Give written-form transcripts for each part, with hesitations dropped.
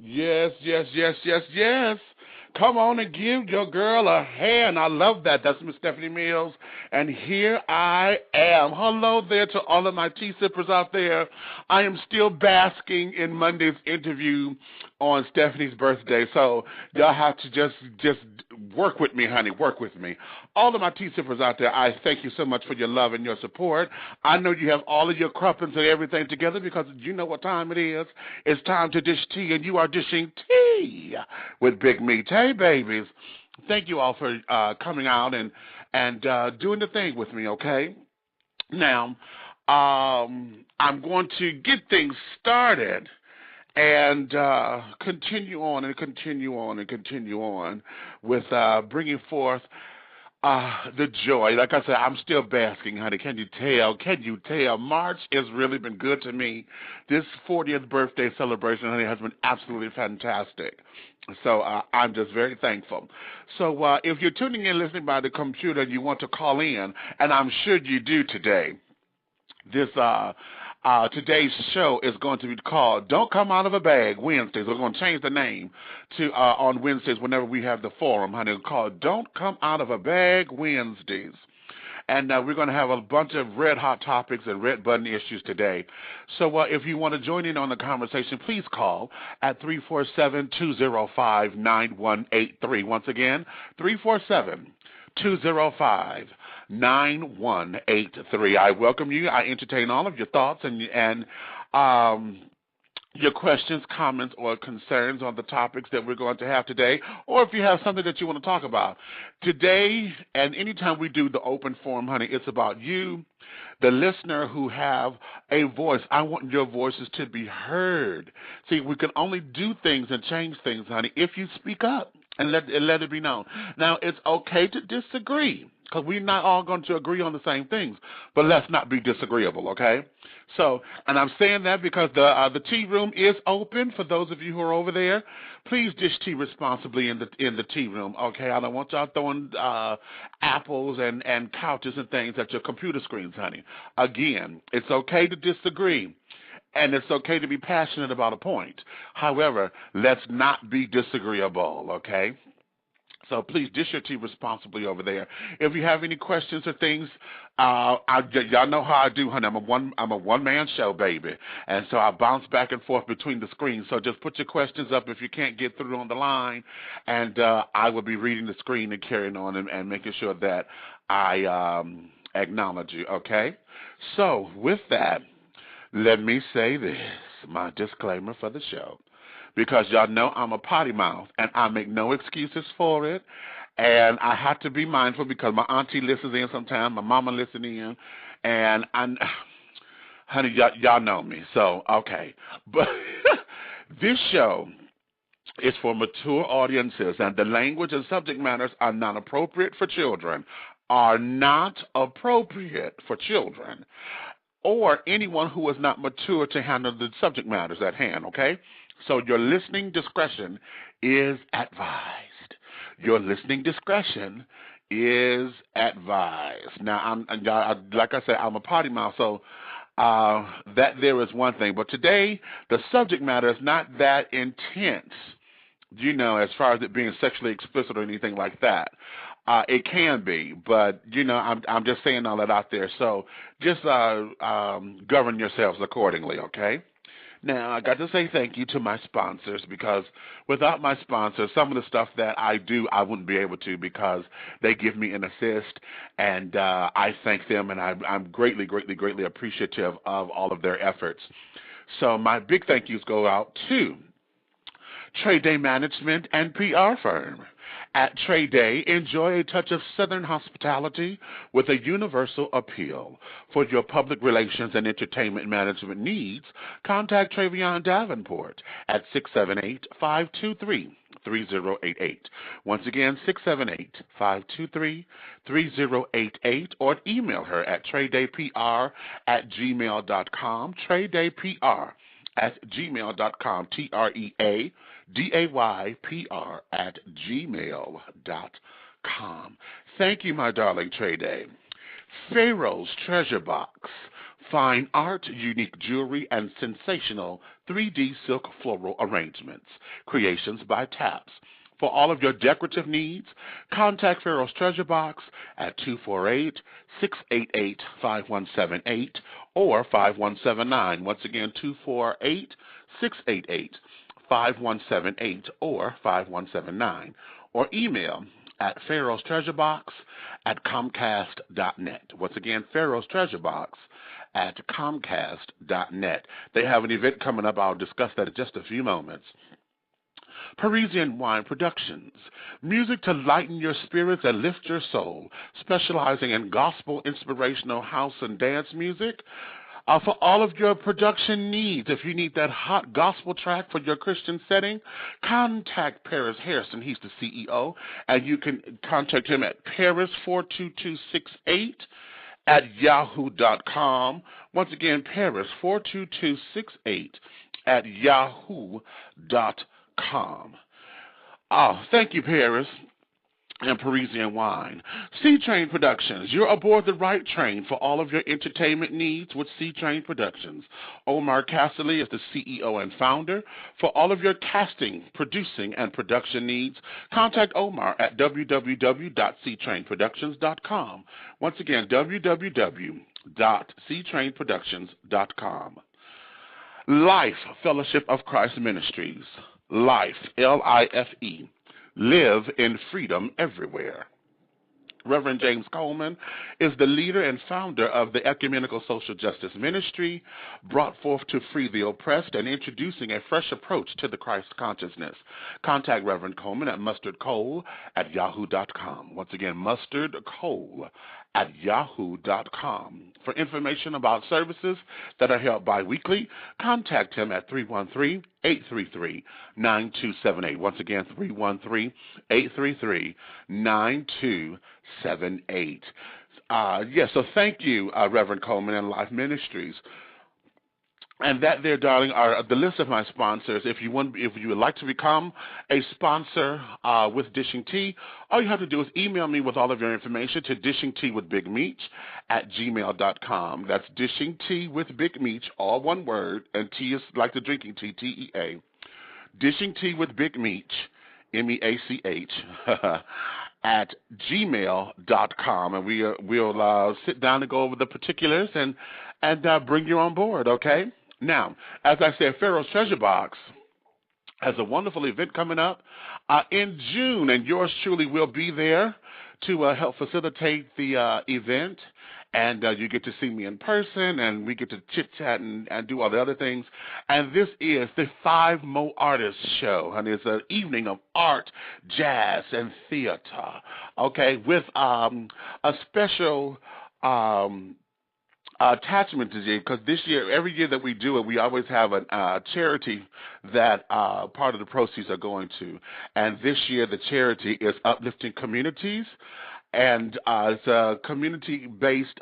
Yes, yes, yes, yes, yes. Come on and give your girl a hand. I love that. That's Miss Stephanie Mills. And here I am. Hello there to all of my tea sippers out there. I am still basking in Monday's interview on Stephanie's birthday. So y'all have to just work with me, honey. Work with me. All of my tea sippers out there, I thank you so much for your love and your support. I know you have all of your crumpets and everything together because you know what time it is. It's time to dish tea, and you are dishing tea with Big Meat. Hey, babies. Thank you all for coming out and doing the thing with me, okay? Now, I'm going to get things started and continue on and continue on and continue on with bringing forth the joy. Like I said, I'm still basking, honey. Can you tell? Can you tell? March has really been good to me. This 40th birthday celebration, honey, has been absolutely fantastic. So I'm just very thankful. So if you're tuning in, listening by the computer, and you want to call in, and I'm sure you do today, this today's show is going to be called "Don't Come Out of a Bag" Wednesdays. We're going to change the name to on Wednesdays whenever we have the forum, honey. Called "Don't Come Out of a Bag Wednesdays." And we're going to have a bunch of red hot topics and red button issues today. So if you want to join in on the conversation, please call at 347-205-9183. Once again, 347-205-9183. I welcome you. I entertain all of your thoughts and your questions, comments, or concerns on the topics that we're going to have today, or if you have something that you want to talk about. Today, and anytime we do the open forum, honey, it's about you, the listener who have a voice. I want your voices to be heard. See, we can only do things and change things, honey, if you speak up and let it be known. Now, it's okay to disagree, because we're not all going to agree on the same things, but let's not be disagreeable, okay? So, and I'm saying that because the tea room is open for those of you who are over there. Please dish tea responsibly in the tea room, okay? I don't want y'all throwing apples and couches and things at your computer screens, honey. Again, it's okay to disagree, and it's okay to be passionate about a point. However, let's not be disagreeable, okay? So please dish your tea responsibly over there. If you have any questions or things, y'all know how I do, honey. I'm a one-man show, baby, and so I bounce back and forth between the screens. So just put your questions up if you can't get through on the line, and I will be reading the screen and carrying on and making sure that I acknowledge you. Okay. So with that, let me say this: my disclaimer for the show, because y'all know I'm a potty mouth, and I make no excuses for it. And I have to be mindful because my auntie listens in sometimes, my mama listens in, and honey, y'all know me. So, okay. But this show is for mature audiences, and the language and subject matters are not appropriate for children, or anyone who is not mature to handle the subject matters at hand, okay? So your listening discretion is advised. Your listening discretion is advised. Now, like I said, I'm a potty mouth, so that there is one thing. But today, the subject matter is not that intense, as far as it being sexually explicit or anything like that. It can be, but, I'm just saying all that out there. So just govern yourselves accordingly, okay? Now, I got to say thank you to my sponsors, because without my sponsors, some of the stuff that I do, I wouldn't be able to, because they give me an assist, and I thank them, and I'm greatly, greatly, greatly appreciative of all of their efforts. So my big thank yous go out to Trade Day Management and PR Firm. At Trade Day, enjoy a touch of Southern hospitality with a universal appeal. For your public relations and entertainment management needs, contact Travion Davenport at 678-523-3088. Once again, 678-523-3088, or email her at tradedaypr@gmail.com, tradedaypr@gmail.com, TREADAYPR@gmail.com. Thank you, my darling Trade Day. Pharaoh's Treasure Box, fine art, unique jewelry, and sensational 3D silk floral arrangements. Creations by Taps. For all of your decorative needs, contact Pharaoh's Treasure Box at 248-688-5178 or 5179. Once again, 248-688-5178 or 5179. Or email at Pharaoh's Treasure Box at Comcast.net. Once again, Pharaoh's Treasure Box at Comcast.net. They have an event coming up. I'll discuss that in just a few moments. Parisian Wine Productions, music to lighten your spirits and lift your soul, specializing in gospel, inspirational house and dance music. For all of your production needs, if you need that hot gospel track for your Christian setting, contact Paris Harrison. He's the CEO, and you can contact him at Paris42268 at yahoo.com. Once again, Paris42268 at yahoo.com. Thank you, Paris and Parisian Wine. C-Train Productions. You're aboard the right train for all of your entertainment needs with C-Train Productions. Omar Cassidy is the CEO and founder. For all of your casting, producing, and production needs, contact Omar at www.ctrainproductions.com. Once again, www.ctrainproductions.com. Life Fellowship of Christ Ministries. Life, L-I-F-E. Live in freedom everywhere. Reverend James Coleman is the leader and founder of the Ecumenical Social Justice Ministry, brought forth to free the oppressed and introducing a fresh approach to the Christ consciousness. Contact Reverend Coleman at mustardcole@yahoo.com. Once again, mustardcole@yahoo.com. For information about services that are held bi-weekly, contact him at 313-833-9278. Once again, 313-833-9278. So thank you, Reverend Coleman and Life Ministries. And that there, darling, are the list of my sponsors. If you would like to become a sponsor with Dishing Tea, all you have to do is email me with all of your information to dishingteawithbigmeech@gmail.com. That's dishingteawithbigmeech, all one word, and tea is like the drinking tea, T-E-A. Dishingteawithbigmeech, M-E-A-C-H, at gmail.com, and we'll sit down and go over the particulars and bring you on board, okay? Now, as I said, Pharaoh's Treasure Box has a wonderful event coming up in June, and yours truly will be there to help facilitate the event. And you get to see me in person, and we get to chit-chat and do all the other things. And this is the 5 Mo Artists Show, and it's an evening of art, jazz, and theater, okay, with a special attachment to you, because this year, every year that we do it, we always have a charity that part of the proceeds are going to. And this year, the charity is Uplifting Communities, and it's a community-based,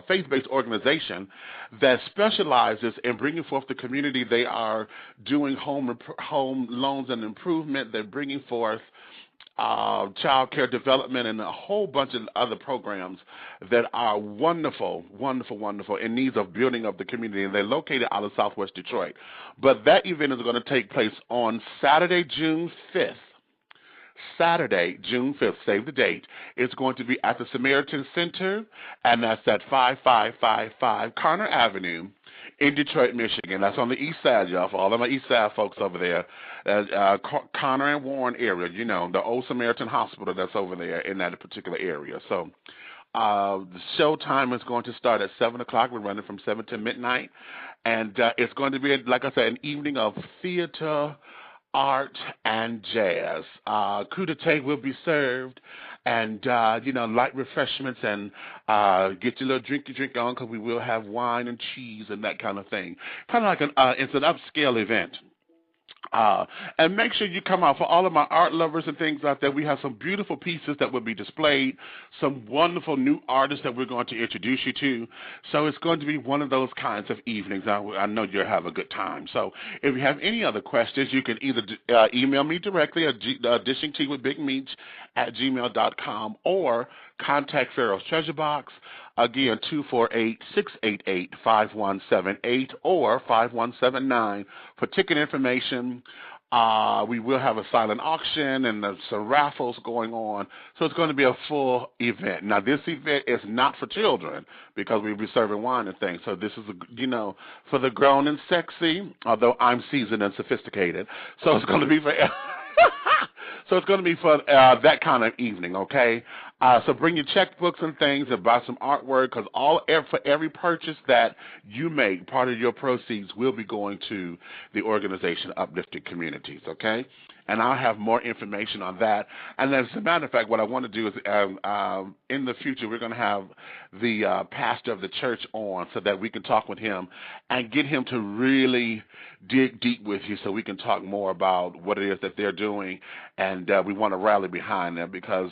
faith-based organization that specializes in bringing forth the community. They are doing home loans and improvement. They're bringing forth child care development and a whole bunch of other programs that are wonderful, wonderful, wonderful, in needs of building up the community. And they're located out of Southwest Detroit. But that event is going to take place on Saturday, June 5th. Saturday, June 5th, save the date. It's going to be at the Samaritan Center, and that's at 5555 Connor Avenue in Detroit, Michigan. That's on the east side, y'all, for all of my east side folks over there. Connor and Warren area, you know, the old Samaritan Hospital that's over there in that particular area. So the show time is going to start at 7 o'clock. We're running from 7 to midnight. And it's going to be, like I said, an evening of theater, art, and jazz. Crudité will be served, and, light refreshments, and get your little drink on, because we will have wine and cheese and that kind of thing. Kind of like it's an upscale event. And make sure you come out. For all of my art lovers and things out there, we have some beautiful pieces that will be displayed, some wonderful new artists that we're going to introduce you to. So it's going to be one of those kinds of evenings. I know you'll have a good time. So if you have any other questions, you can either email me directly at dishingteawithbigmeech@gmail.com or contact Pharaoh's Treasure Box Again, 248-688-5178 or 5179 for ticket information. We will have a silent auction and there's some raffles going on. So it's going to be a full event. Now, this event is not for children because we'll be serving wine and things. So this is, for the grown and sexy, although I'm seasoned and sophisticated. So it's going to be for... So it's going to be for that kind of evening, okay? So bring your checkbooks and things and buy some artwork because for every purchase that you make, part of your proceeds will be going to the organization Uplifting Communities, okay? And I'll have more information on that. And as a matter of fact, what I want to do is in the future, we're going to have the pastor of the church on so that we can talk with him and get him to really dig deep with you so we can talk more about what it is that they're doing. And we want to rally behind them because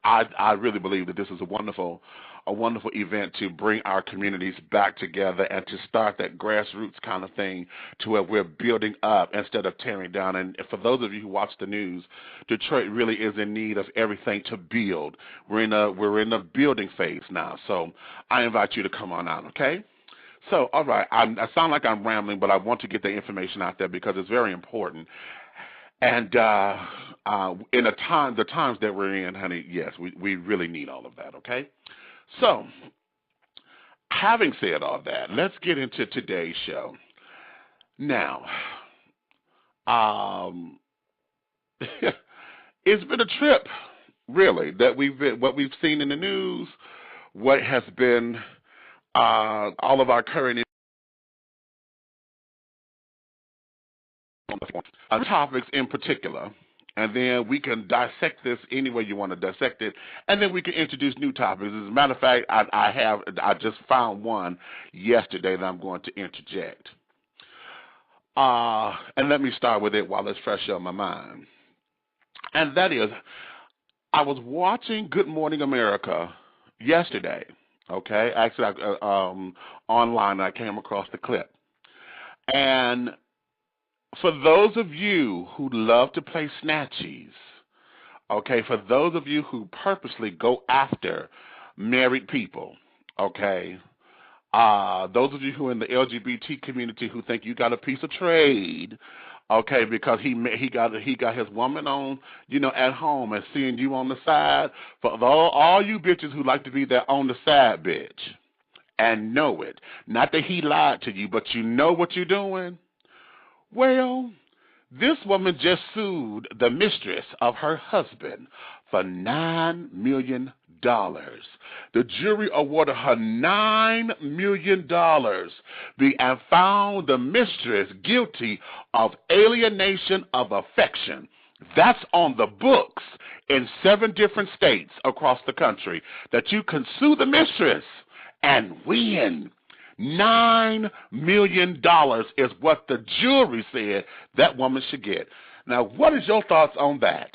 I really believe that this is a wonderful event to bring our communities back together and to start that grassroots kind of thing to where we're building up instead of tearing down. And for those of you who watch the news, Detroit really is in need of everything to build. We're in a building phase now. So I invite you to come on out, okay? So, all right, I sound like I'm rambling, but I want to get the information out there because it's very important. And in the times that we're in, honey, yes, we really need all of that, okay? So, having said all that, let's get into today's show. Now, it's been a trip, really, that what we've seen in the news, what has been all of our current topics in particular, and then we can dissect this any way you want to dissect it, and then we can introduce new topics. As a matter of fact, I just found one yesterday that I'm going to interject. And let me start with it while it's fresh on my mind. And that is, I was watching Good Morning America yesterday, okay? Actually, online, I came across the clip. And for those of you who love to play snatchies, okay, for those of you who purposely go after married people, okay, those of you who are in the LGBT community who think you got a piece of trade, okay, because he got his woman on, at home and seeing you on the side, for all you bitches who like to be that on the side bitch and know it, not that he lied to you, but you know what you're doing. Well, this woman just sued the mistress of her husband for $9 million. The jury awarded her $9 million and found the mistress guilty of alienation of affection. That's on the books in 7 different states across the country that you can sue the mistress and win. $9 million is what the jury said that woman should get. Now, what is your thoughts on that?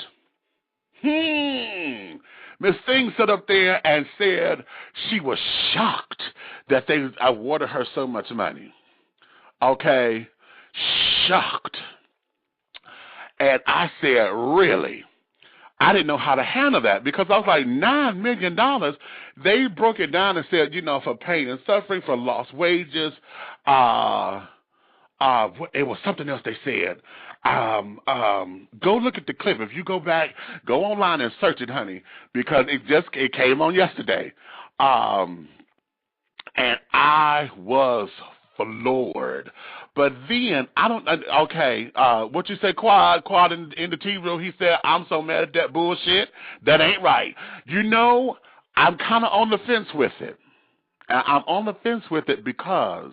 Miss Thing stood up there and said she was shocked that they awarded her so much money. Okay, shocked. And I said, really? I didn't know how to handle that because I was like, $9 million. They broke it down and said, for pain and suffering, for lost wages. It was something else they said. Go look at the clip. If you go back, go online and search it, honey, because it came on yesterday. And I was floored. But then, what you say, Quad in the T-room, he said, I'm so mad at that bullshit. That ain't right. I'm kind of on the fence with it. I'm on the fence with it because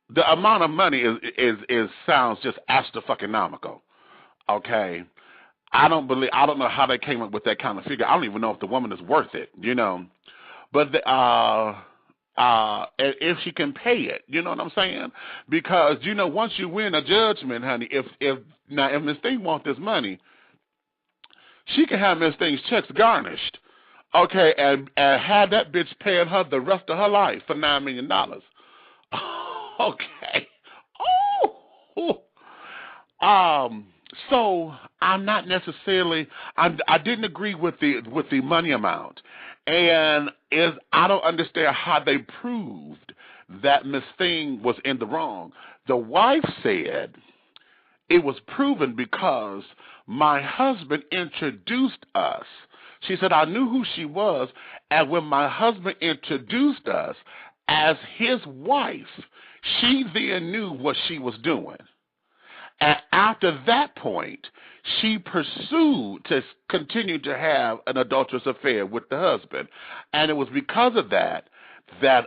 the amount of money sounds just astronomical. Okay? I don't know how they came up with that kind of figure. I don't even know if the woman is worth it, But if she can pay it, you know what I'm saying? Because once you win a judgment, honey, if Miss Thing wants this money, she can have Miss Thing's checks garnished, okay, and have that bitch paying her the rest of her life for $9 million. Okay. So I'm not necessarily. I didn't agree with the money amount, And I don't understand how they proved that Miss Thing was in the wrong. The wife said it was proven because my husband introduced us. She said, I knew who she was, and when my husband introduced us as his wife, she then knew what she was doing. And after that point, she pursued to continue to have an adulterous affair with the husband. And it was because of that that's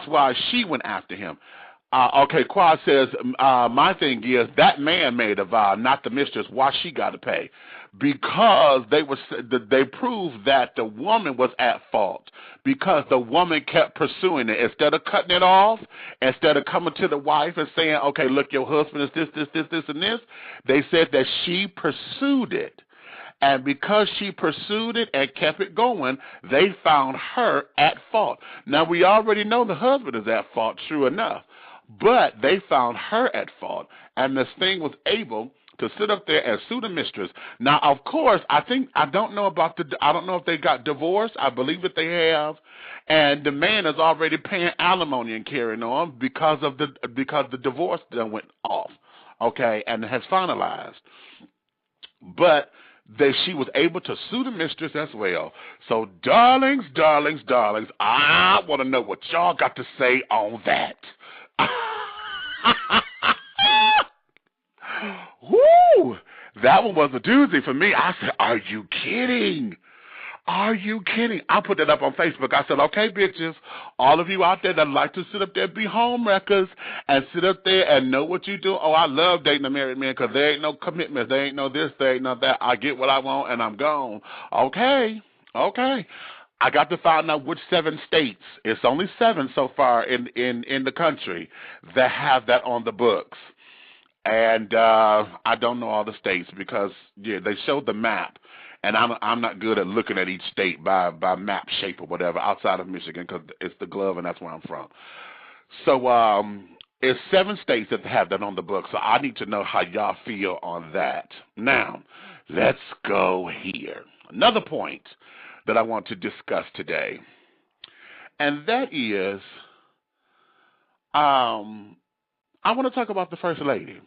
why she went after him. Okay, Quad says, my thing is that man made a vow, not the mistress. Why she got to pay? Because they proved that the woman was at fault because the woman kept pursuing it. Instead of cutting it off, instead of coming to the wife and saying, okay, look, your husband is this, and this, they said that she pursued it. And because she pursued it and kept it going, they found her at fault. Now, we already know the husband is at fault, true enough. But they found her at fault, and this thing was able to sit up there and sue the mistress. Now, of course, I don't know if they got divorced. I believe that they have, and the man is already paying alimony and carrying on because the divorce done went off, okay, and has finalized. But she was able to sue the mistress as well. So, darlings, I want to know what y'all got to say on that. Woo! That one was a doozy for me. I said, are you kidding? Are you kidding? I put that up on Facebook. I said, okay, bitches, all of you out there that like to sit up there, be home wreckers, and sit up there and know what you do. Oh, I love dating a married man because there ain't no commitment. There ain't no this, there ain't no that. I get what I want, and I'm gone. Okay. I got to find out which 7 states. It's only 7 so far in the country that have that on the books. And I don't know all the states because, yeah, they showed the map. And I'm not good at looking at each state by map shape or whatever outside of Michigan because it's the glove and that's where I'm from. So it's 7 states that have that on the book. So I need to know how y'all feel on that. Now, let's go here. Another point that I want to discuss today, and that is I want to talk about the First Lady.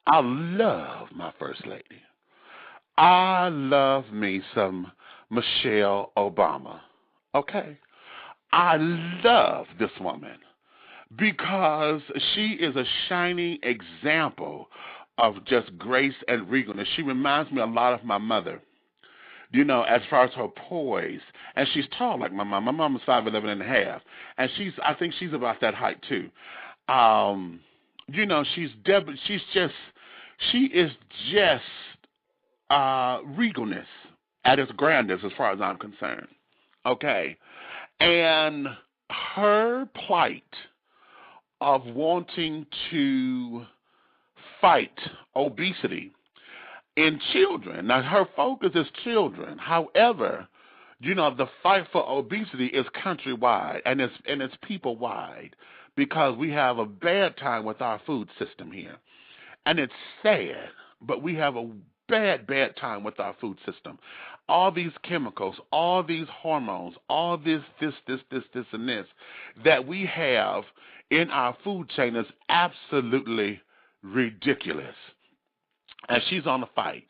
I love my First Lady. I love me some Michelle Obama, okay? I love this woman because she is a shining example of just grace and regalness. She reminds me a lot of my mother, you know, as far as her poise. And she's tall like my mom. My mom is 5'11" and a half, and I think she's about that height too. You know, she is just regalness at its grandest as far as I'm concerned. Okay. And her plight of wanting to fight obesity in children. Now, her focus is children. However, you know, the fight for obesity is countrywide and it's people-wide because we have a bad time with our food system here. And it's sad, but we have a bad time with our food system. All these chemicals, all these hormones, all this, and this that we have in our food chain is absolutely ridiculous. And she's on the fight.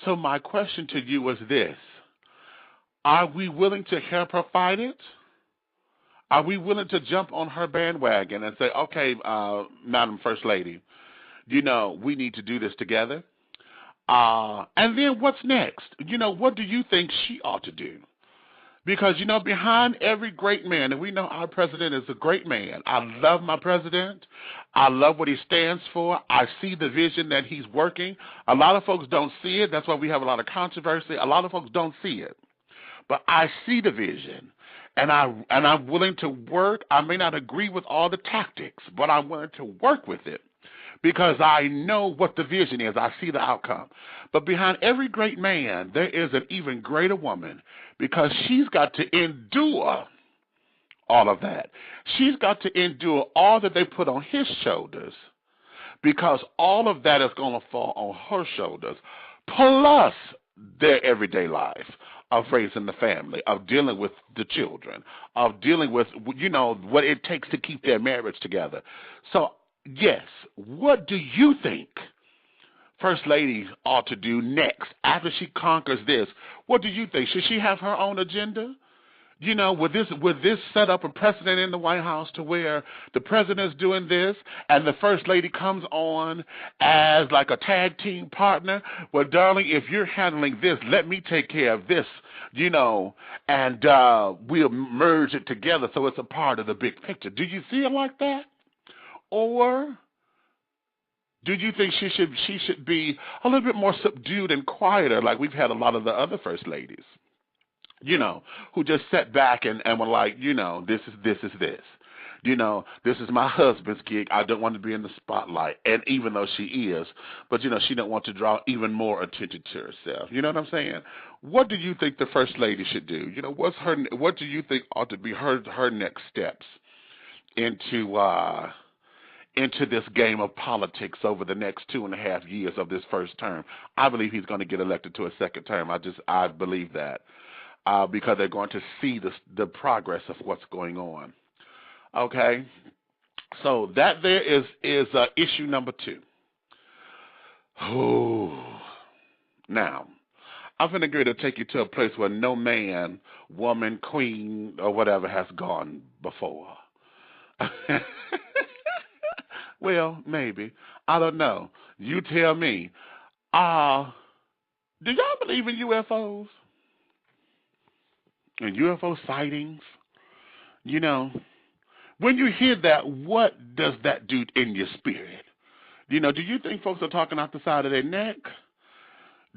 So my question to you is this. Are we willing to help her fight it? Are we willing to jump on her bandwagon and say, okay, Madam First Lady, you know, we need to do this together? And then what's next? You know, what do you think she ought to do? Because, you know, behind every great man, and we know our president is a great man. I love my president. I love what he stands for. I see the vision that he's working. A lot of folks don't see it. That's why we have a lot of controversy. A lot of folks don't see it. But I see the vision, and I'm willing to work. I may not agree with all the tactics, but I'm willing to work with it. Because I know what the vision is. I see the outcome. But behind every great man, there is an even greater woman because she's got to endure all of that. She's got to endure all that they put on his shoulders because all of that is going to fall on her shoulders, plus their everyday life of raising the family, of dealing with the children, of dealing with, what it takes to keep their marriage together. So, yes, what do you think First Lady ought to do next after she conquers this? What do you think? Should she have her own agenda? Would this set up a precedent in the White House to where the president's doing this and the First Lady comes on as like a tag team partner? Well, darling, if you're handling this, let me take care of this, and we'll merge it together so it's a part of the big picture. Do you see it like that? Or do you think she should be a little bit more subdued and quieter like we've had a lot of the other First Ladies? Who just sat back and were like, this is this. This is my husband's gig. I don't want to be in the spotlight. And even though she is, but, she don't want to draw even more attention to herself. You know what I'm saying? What do you think the First Lady should do? What do you think ought to be her next steps into this game of politics over the next 2.5 years of this first term? I believe he's going to get elected to a second term. I believe that. Because they're going to see the progress of what's going on. Okay? So that there is issue number 2. Oh. Now, I'm going to agree to take you to a place where no man, woman, queen, or whatever has gone before. Well, maybe. I don't know. You tell me. Do y'all believe in UFOs? And UFO sightings? When you hear that, what does that do in your spirit? Do you think folks are talking out the side of their neck?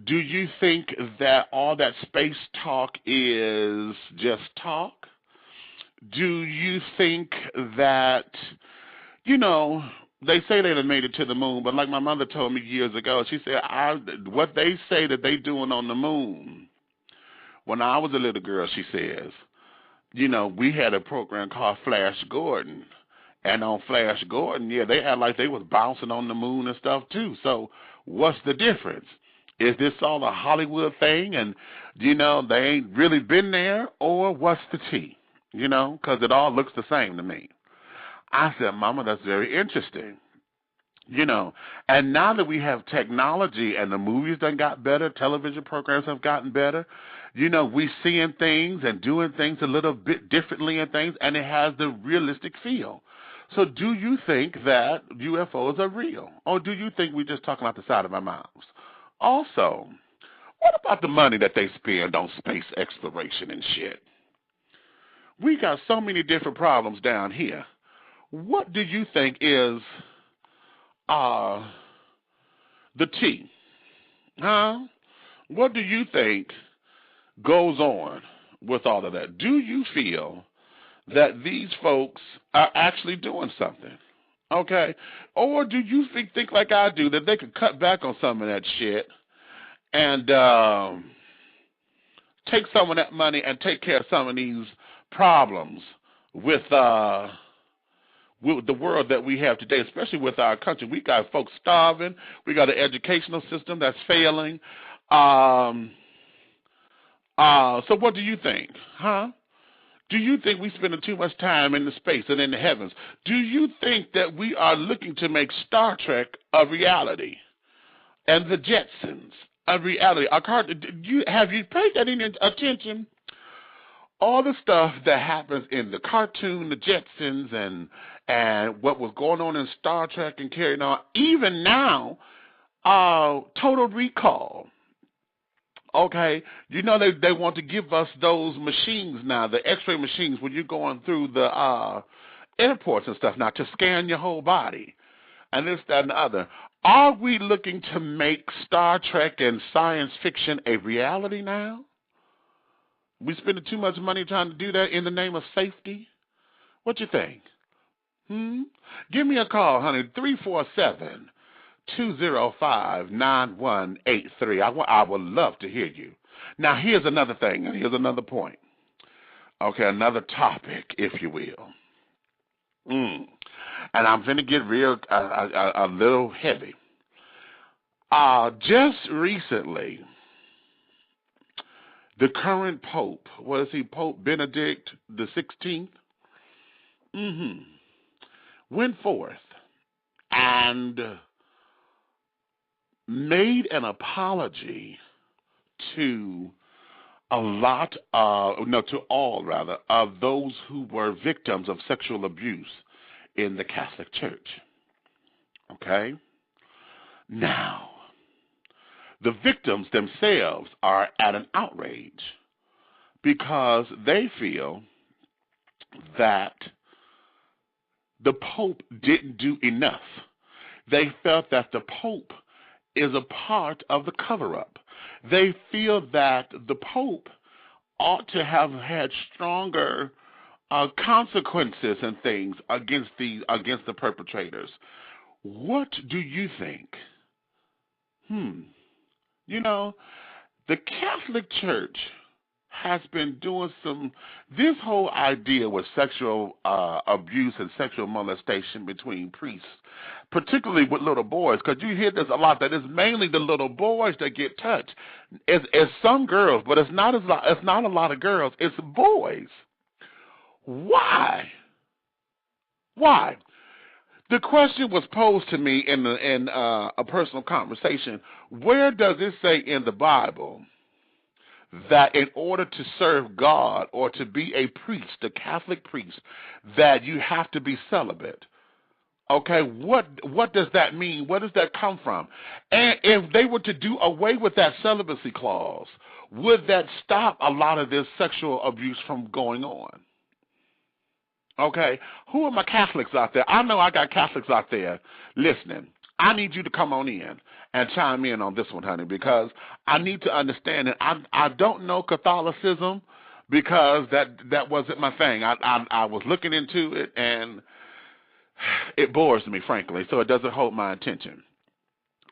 Do you think that all that space talk is just talk? Do you think that, they say they done made it to the moon, but like my mother told me years ago, she said, what they say that they doing on the moon, when I was a little girl, she says, we had a program called Flash Gordon. And on Flash Gordon, they had like they was bouncing on the moon and stuff too. So what's the difference? Is this all a Hollywood thing and, they ain't really been there? Or what's the tea? Because it all looks the same to me. I said, Mama, that's very interesting. And now that we have technology and the movies done got better, television programs have gotten better, we seeing things and doing things a little bit differently and things, and it has the realistic feel. So do you think that UFOs are real? Or do you think we're just talking out the side of our mouths? Also, what about the money that they spend on space exploration and shit? We got so many different problems down here. What do you think is the tea? Huh? What do you think goes on with all of that? Do you feel that these folks are actually doing something? Okay? Or do you think like I do, that they could cut back on some of that shit and take some of that money and take care of some of these problems with the world that we have today, especially with our country? We got folks starving. We got an educational system that's failing. So what do you think? Huh? Do you think we spending too much time in the space and in the heavens? Do you think that we are looking to make Star Trek a reality and the Jetsons a reality? Have you paid that any attention? All the stuff that happens in the cartoon, the Jetsons, and what was going on in Star Trek and carrying on, even now, Total Recall. Okay, they want to give us those machines now, the X-ray machines, when you're going through the airports and stuff now to scan your whole body, and this, that, and the other. Are we looking to make Star Trek and science fiction a reality now? We spending too much money trying to do that in the name of safety? What you think? Give me a call, honey, 347-205-9183. I would love to hear you. Now, here's another thing, and here's another point. Okay, another topic, if you will. and I'm going to get real a little heavy. Just recently, the current Pope, what is he, Pope Benedict the 16th, went forth and made an apology to to all rather, of those who were victims of sexual abuse in the Catholic Church. Okay? Now, the victims themselves are at an outrage because they feel that the Pope didn't do enough. They felt that the Pope is a part of the cover-up. They feel that the Pope ought to have had stronger consequences and things against the perpetrators. What do you think? You know, the Catholic Church has been doing this whole idea with sexual abuse and sexual molestation between priests, particularly with little boys, because you hear this a lot, that it's mainly the little boys that get touched. It's some girls, but it's not a lot of girls. It's boys. Why? Why? The question was posed to me in a personal conversation. Where does it say in the Bible that in order to serve God or to be a priest, a Catholic priest, that you have to be celibate? Okay, what does that mean? Where does that come from? And if they were to do away with that celibacy clause, would that stop a lot of this sexual abuse from going on? Okay, who are my Catholics out there? I know I got Catholics out there listening. I need you to come on in and chime in on this one, honey, because I need to understand it. I don't know Catholicism because that wasn't my thing. I was looking into it, and it bores me, frankly, so it doesn't hold my attention.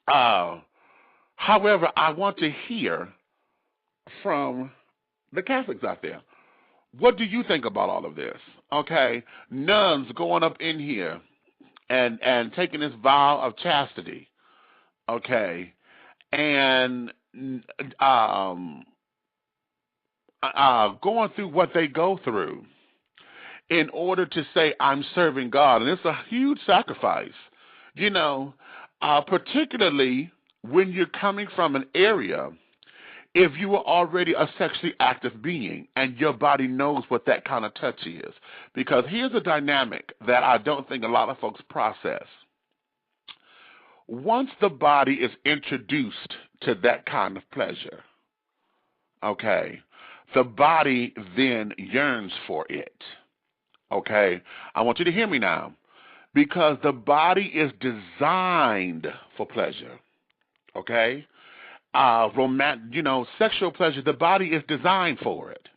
However, I want to hear from the Catholics out there. What do you think about all of this? Okay, nuns going up in here and taking this vow of chastity, okay, and going through what they go through in order to say, I'm serving God. And it's a huge sacrifice, you know, particularly when you're coming from an area, if you were already a sexually active being and your body knows what that kind of touch is. Because here's a dynamic that I don't think a lot of folks process. Once the body is introduced to that kind of pleasure, okay, the body then yearns for it. Okay, I want you to hear me now, because the body is designed for pleasure. Okay, sexual pleasure, the body is designed for it.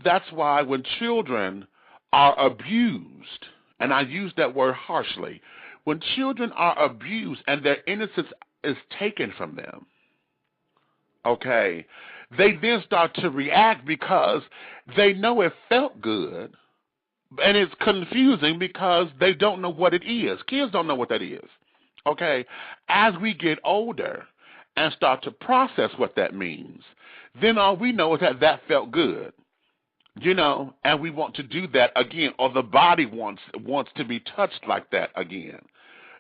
That's why when children are abused, and I use that word harshly, when children are abused and their innocence is taken from them, okay, they then start to react because they know it felt good, and it's confusing because they don't know what it is. Kids don't know what that is. Okay? As we get older and start to process what that means, then all we know is that felt good. You know, and we want to do that again, or the body wants to be touched like that again.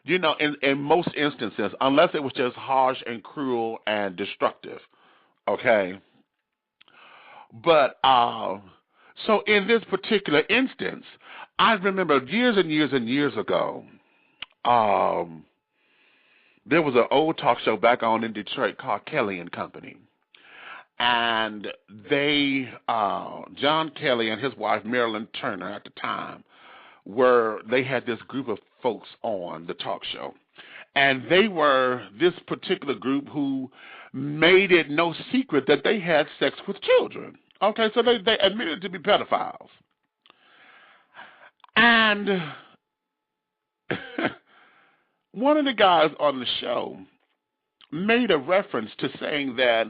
You know, in most instances, unless it was just harsh and cruel and destructive. Okay? But so in this particular instance, I remember years and years and years ago, there was an old talk show back on in Detroit called Kelly and Company. And they, John Kelly and his wife, Marilyn Turner, at the time, they had this group of folks on the talk show. And they were this particular group who made it no secret that they had sex with children. Okay, so they admitted to be pedophiles. And one of the guys on the show made a reference to saying that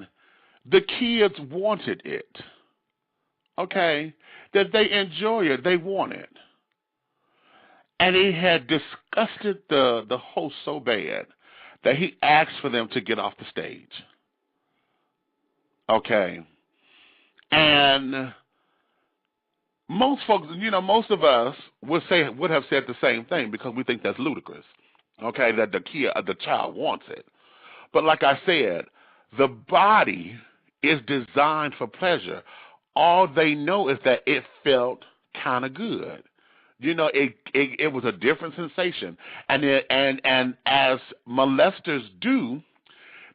the kids wanted it. Okay, that they enjoy it, they want it. And he had disgusted the host so bad that he asked for them to get off the stage. Okay. And most folks, most of us would have said the same thing because we think that's ludicrous. Okay, that the child wants it. But like I said, the body is designed for pleasure. All they know is that it felt kind of good. It was a different sensation, and as molesters do,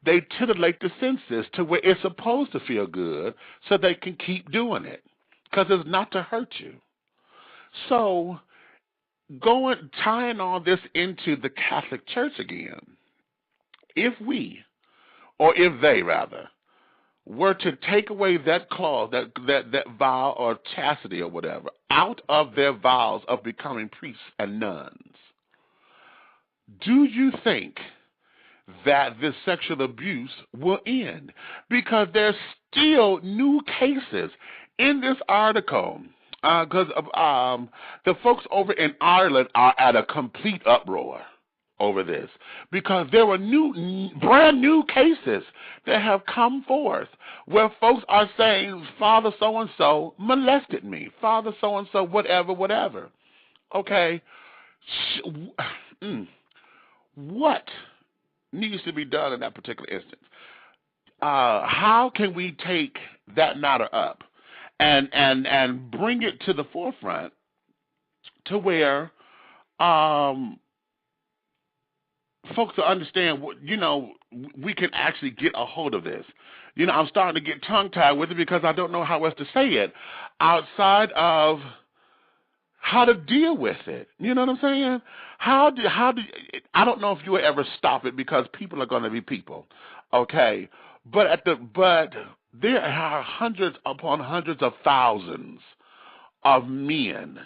they titillate the senses to where it's supposed to feel good, so they can keep doing it because it's not to hurt you. So, tying all this into the Catholic Church again, if they rather, were to take away that clause, that vow or chastity or whatever, out of their vows of becoming priests and nuns, do you think that this sexual abuse will end? Because there's still new cases in this article. Because the folks over in Ireland are at a complete uproar over this, because there were brand new cases that have come forth where folks are saying, Father so-and-so molested me, Father so-and-so whatever. Okay, what needs to be done in that particular instance? How can we take that matter up and bring it to the forefront to where folks to understand, we can actually get a hold of this. I'm starting to get tongue-tied with it because I don't know how else to say it outside of how to deal with it. You know what I'm saying? How do I don't know if you will ever stop it, because people are going to be people, okay? But there are hundreds upon hundreds of thousands of men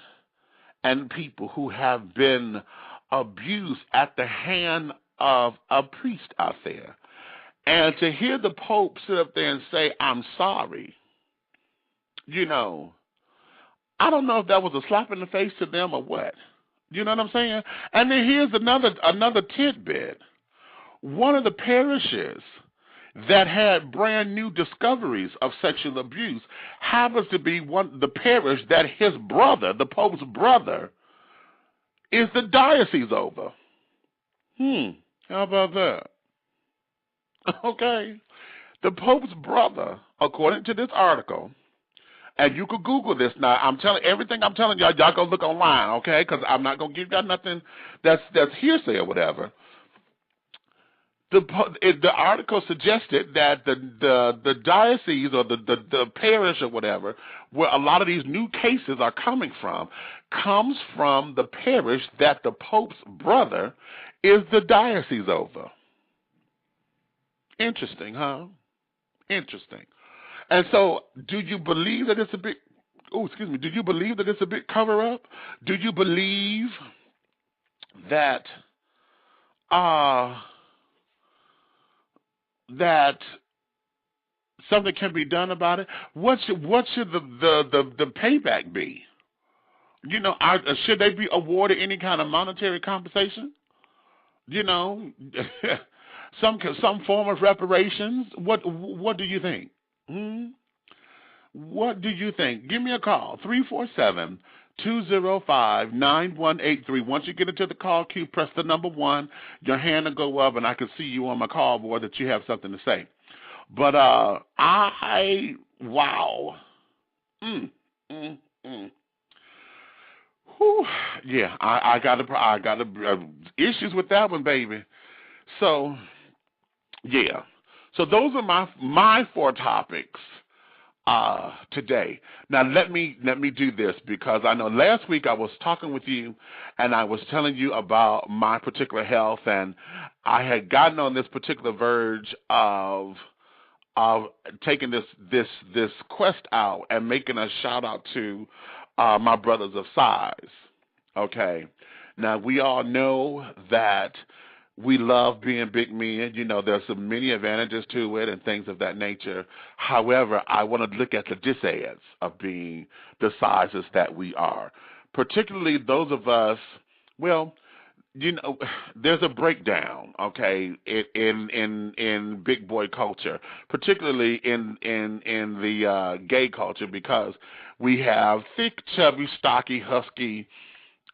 and people who have been abused at the hand of a priest out there. And to hear the Pope sit up there and say, I'm sorry, I don't know if that was a slap in the face to them or what. You know what I'm saying? And then here's another tidbit. One of the parishes that had brand new discoveries of sexual abuse happens to be the parish that his brother, the Pope's brother, is the diocese over. How about that? Okay. The Pope's brother, according to this article, and you could Google this now. Everything I'm telling y'all go look online, okay? Because I'm not gonna give y'all nothing that's hearsay or whatever. The article suggested that the diocese or the parish or whatever, where a lot of these new cases are coming from, comes from the parish that the Pope's brother is the diocese over. Interesting, huh? Interesting. And so, do you believe that it's a big? Do you believe that it's a big cover up? Do you believe that that something can be done about it? What should the payback be? Should they be awarded any kind of monetary compensation? Some form of reparations. What do you think? What do you think? Give me a call, 347-205-9183. Once you get into the call queue, press the number 1. Your hand will go up, and I can see you on my call board that you have something to say. But wow. Whew. Yeah, I got issues with that one, baby. So, yeah. So those are my 4 topics today. Now let me do this, because I know last week I was talking with you and I was telling you about my particular health, and I had gotten on this particular verge of taking this quest out and making a shout out to my brothers of size. Okay. Now we all know that we love being big men. There's some many advantages to it and things of that nature. However, I want to look at the disadvantages of being the sizes that we are, particularly those of us Well, you know, there's a breakdown, okay, in big boy culture, particularly in the gay culture, because we have thick, chubby, stocky, husky,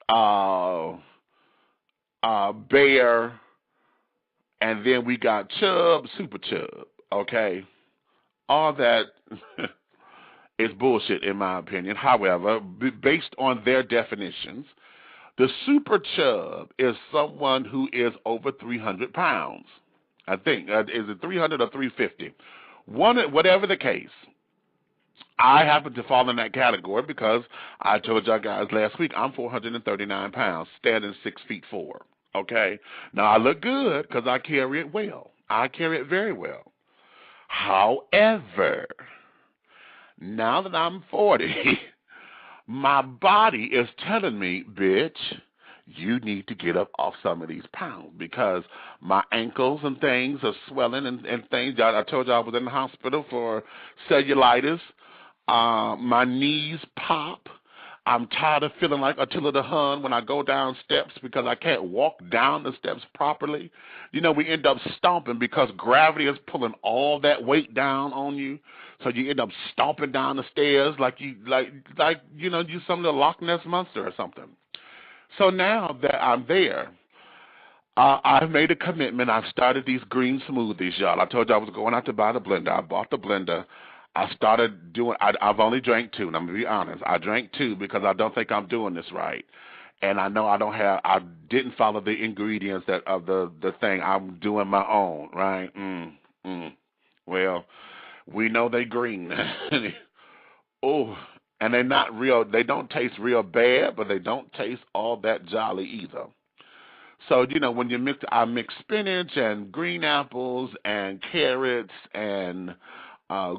uh, bear, and then we got chub, super chub, okay. All that is bullshit in my opinion. However, based on their definitions, the super chub is someone who is over 300 pounds. I think, is it 300 or 350? Whatever the case, I happen to fall in that category because I told y'all guys last week I'm 439 pounds, standing 6'4". Okay? Now, I look good because I carry it well. I carry it very well. However, now that I'm 40, my body is telling me, bitch, you need to get up off some of these pounds because my ankles and things are swelling and things. I told you I was in the hospital for cellulitis. My knees pop. I'm tired of feeling like Attila the Hun when I go down steps because I can't walk down the steps properly. You know, we end up stomping because gravity is pulling all that weight down on you. So you end up stomping down the stairs like you you some little Loch Ness monster or something. So now that I'm there, I've made a commitment. I've started these green smoothies, y'all. I told you I was going out to buy the blender. I bought the blender. I started doing, I've only drank two, and I'm going to be honest. I drank two because I don't think I'm doing this right. And I know I didn't follow the ingredients of the thing. I'm doing my own, right? Well, we know they green. Oh, and they're not real, they don't taste real bad, but they don't taste all that jolly either. So, you know, when I mix spinach and green apples and carrots and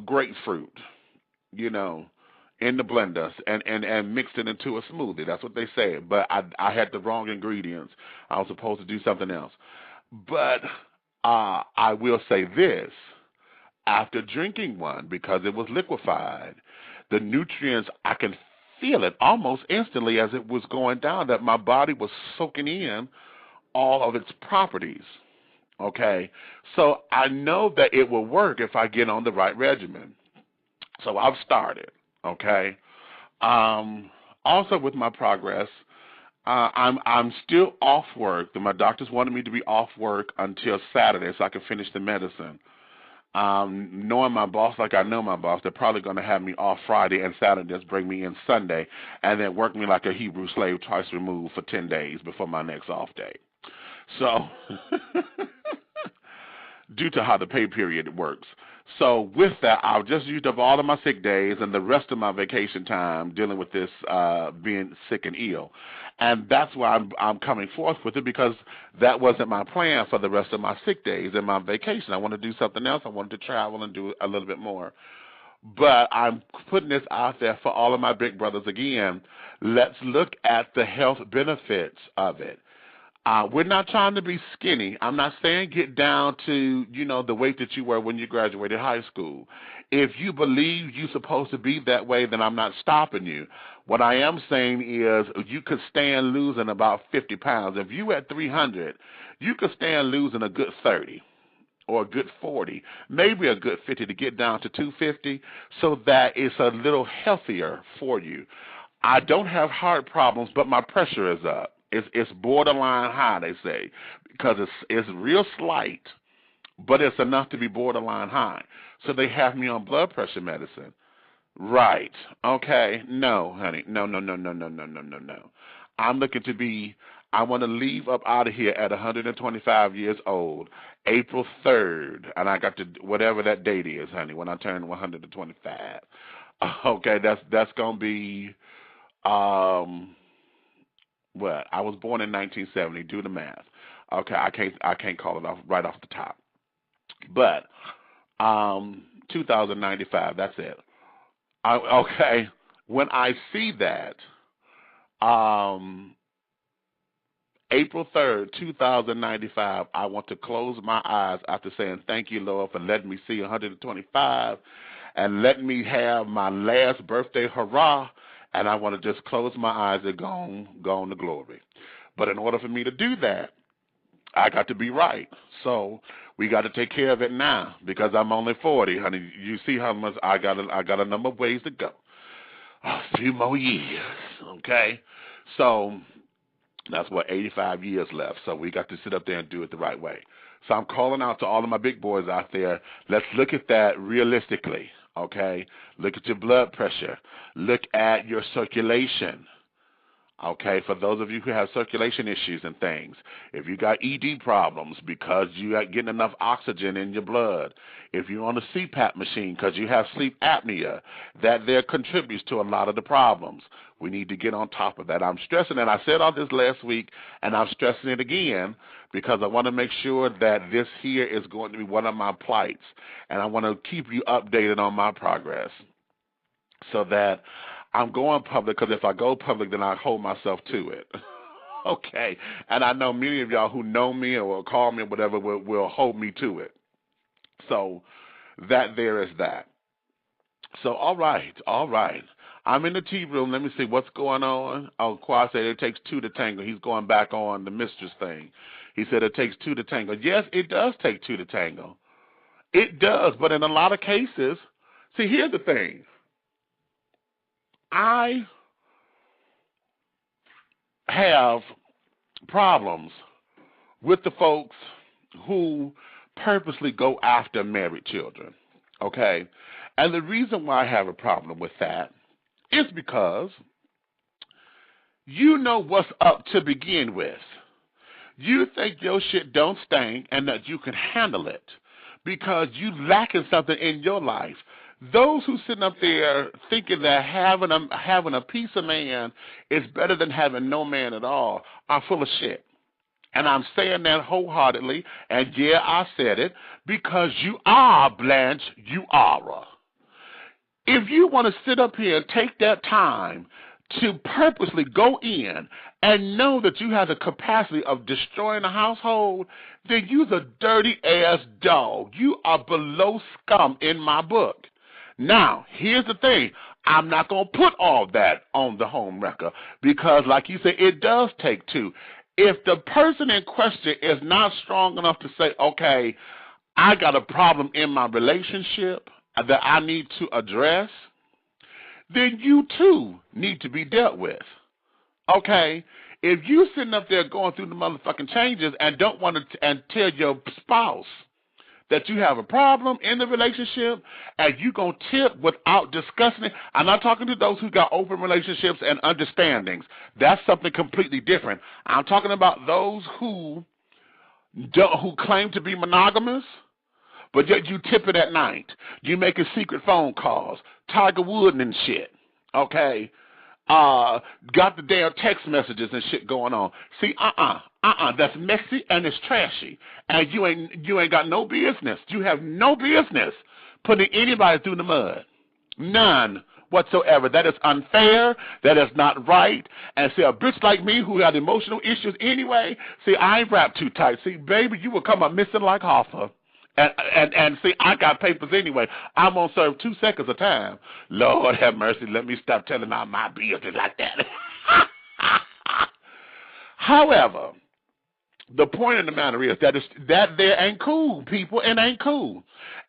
grapefruit, you know, in the blender and mixed it into a smoothie. That's what they say. But I had the wrong ingredients. I was supposed to do something else. But I will say this. After drinking one, because it was liquefied, the nutrients, I can feel it almost instantly as it was going down, that my body was soaking in all of its properties. Okay, so I know that it will work if I get on the right regimen. So I've started. Okay. Also with my progress, I'm still off work. My doctors wanted me to be off work until Saturday so I can finish the medicine. Knowing my boss like I know my boss, they're probably going to have me off Friday and Saturday, just bring me in Sunday, and then work me like a Hebrew slave twice removed for 10 days before my next off day. So, due to how the pay period works. So with that, I've just used up all of my sick days and the rest of my vacation time dealing with this being sick and ill. And that's why I'm coming forth with it, because that wasn't my plan for the rest of my sick days and my vacation. I want to do something else. I wanted to travel and do a little bit more. But I'm putting this out there for all of my big brothers again. Let's look at the health benefits of it. We're not trying to be skinny. I'm not saying get down to, the weight that you were when you graduated high school. If you believe you're supposed to be that way, then I'm not stopping you. What I am saying is you could stand losing about 50 pounds. If you at 300, you could stand losing a good 30 or a good 40, maybe a good 50 to get down to 250 so that it's a little healthier for you. I don't have heart problems, but my pressure is up. It's borderline high, they say, because it's real slight, but it's enough to be borderline high. So they have me on blood pressure medicine. Right. Okay. No, honey. No. I'm looking to I want to leave up out of here at 125 years old, April 3rd, and I got to, whatever that date is, honey, when I turn 125. Okay, that's going to be, what? I was born in 1970. Do the math. Okay, I can't call it off right off the top. But 2095. That's it. Okay. When I see that, April 3rd, 2095, I want to close my eyes after saying thank you, Lord, for letting me see 125 and letting me have my last birthday hurrah. And I want to just close my eyes and go on to glory. But in order for me to do that, I got to be right. So we got to take care of it now because I'm only 40, honey. You see how much I got a number of ways to go. A few more years, okay? So that's what 85 years left. So we got to sit up there and do it the right way. So I'm calling out to all of my big boys out there. Let's look at that realistically, okay? Look at your blood pressure. Look at your circulation. Okay, for those of you who have circulation issues and things, if you got ED problems because you not getting enough oxygen in your blood, if you're on a CPAP machine because you have sleep apnea, that there contributes to a lot of the problems. We need to get on top of that. I'm stressing it. I said all this last week, and I'm stressing it again because I want to make sure that this here is going to be one of my plights, and I want to keep you updated on my progress so that I'm going public, because if I go public, then I hold myself to it. Okay. And I know many of y'all who know me or will call me or whatever will hold me to it. So that there is that. So, all right. I'm in the tea room. Let me see what's going on. Oh, Qua said it takes two to tango. He's going back on the mistress thing. He said it takes two to tango. Yes, it does take two to tango. It does. But in a lot of cases, see, here's the thing. I have problems with the folks who purposely go after married children, okay? And the reason why I have a problem with that is because you know what's up to begin with. You think your shit don't stink and that you can handle it because you lacking something in your life. Those who sitting up there thinking that having a piece of man is better than having no man at all are full of shit. And I'm saying that wholeheartedly, and yeah, I said it, because you are, Blanche, you are. If you want to sit up here and take that time to purposely go in and know that you have the capacity of destroying a household, then you're a dirty-ass dog. You are below scum in my book. Now, here's the thing. I'm not going to put all that on the home wrecker because, like you said, it does take two. If the person in question is not strong enough to say, okay, I got a problem in my relationship that I need to address, then you too need to be dealt with. Okay? If you sitting up there going through the motherfucking changes and don't want to and tell your spouse that you have a problem in the relationship and you going to tip without discussing it. I'm not talking to those who got open relationships and understandings. That's something completely different. I'm talking about those who claim to be monogamous, but yet you tip it at night. You making secret phone calls, Tiger Woods and shit, okay? Got the damn text messages and shit going on. See, that's messy and it's trashy. And you ain't got no business. You have no business putting anybody through the mud. None whatsoever. That is unfair. That is not right. And see, a bitch like me who had emotional issues anyway, see, I ain't wrapped too tight. See, baby, you will come up missing like Hoffa. And see, I got papers anyway. I'm going to serve 2 seconds of time. Lord have mercy. Let me stop telling all my business like that. However, the point of the matter is that there ain't cool, people. It ain't cool.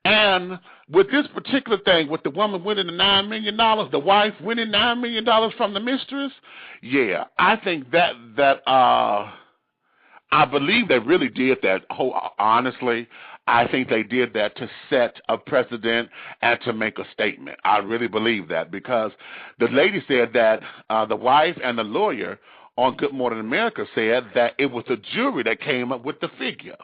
And with this particular thing, with the woman winning the $9 million, the wife winning $9 million from the mistress, yeah, I think that I believe they really did that. Honestly, I think they did that to set a precedent and to make a statement. I really believe that because the lady said that the wife and the lawyer on Good Morning America said that it was the jury that came up with the figure.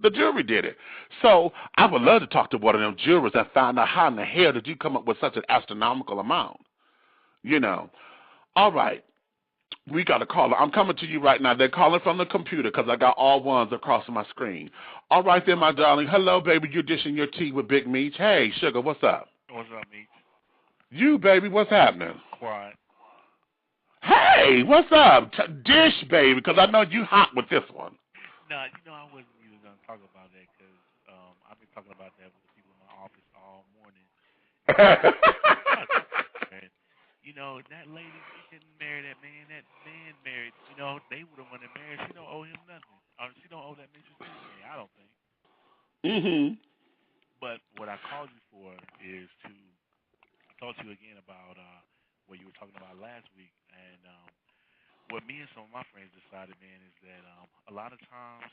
The jury did it. So I would love to talk to one of them jurors and find out how in the hell did you come up with such an astronomical amount. You know. All right. We got a caller. I'm coming to you right now. They're calling from the computer because I got all ones across my screen. All right then, my darling. Hello, baby. You're dishing your tea with Big Meech. Hey, sugar, what's up? What's up, Meech? You, baby, what's happening? Quiet. Hey, what's up? Dish, baby, because I know you hot with this one. No, I wasn't even going to talk about that because I've been talking about that with the people in my office all morning. And, that lady, she didn't marry that man. That man married, they were the one that married. She don't owe him nothing. She don't owe that mistress anything. I don't think. Mm-hmm. But what I called you for is to talk to you again about what you were talking about last week, and what me and some of my friends decided, man, is that a lot of times,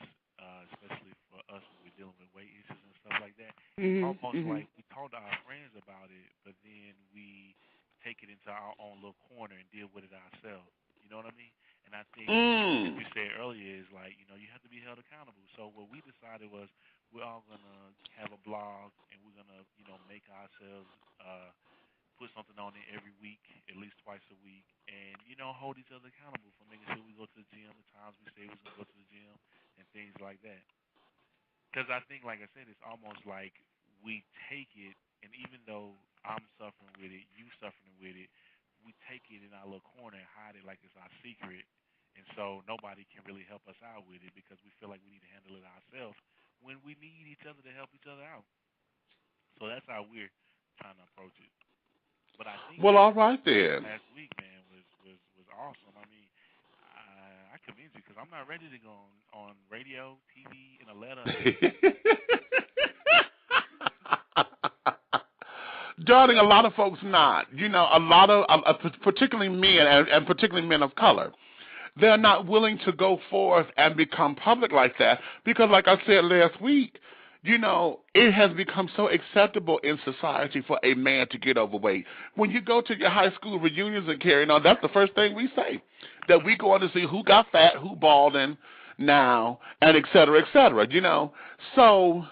especially for us when we're dealing with weight issues and stuff like that, it's almost Mm-hmm. like we talk to our friends about it, but then we take it into our own little corner and deal with it ourselves. You know what I mean? And I think, as Mm. you said earlier, is like, you have to be held accountable. So what we decided was we're all going to have a blog, and we're going to, make ourselves put something on it every week, at least twice a week, and hold each other accountable for making sure we go to the gym the times we say we're gonna go to the gym and things like that. Because I think, like I said, it's almost like we take it, and even though I'm suffering with it, you suffering with it, we take it in our little corner and hide it like it's our secret, and so nobody can really help us out with it because we feel like we need to handle it ourselves when we need each other to help each other out. So that's how we're trying to approach it. But I think Well, that all what you right said then. last week, man, was awesome. I mean, I convinced you because I'm not ready to go on radio, TV, in a letter. Darling, a lot of folks not. A lot of, particularly men, and particularly men of color, they're not willing to go forth and become public like that because, like I said last week, it has become so acceptable in society for a man to get overweight. When you go to your high school reunions and carrying on, that's the first thing we say, that we go on to see who got fat, who balding now, and et cetera, et cetera, So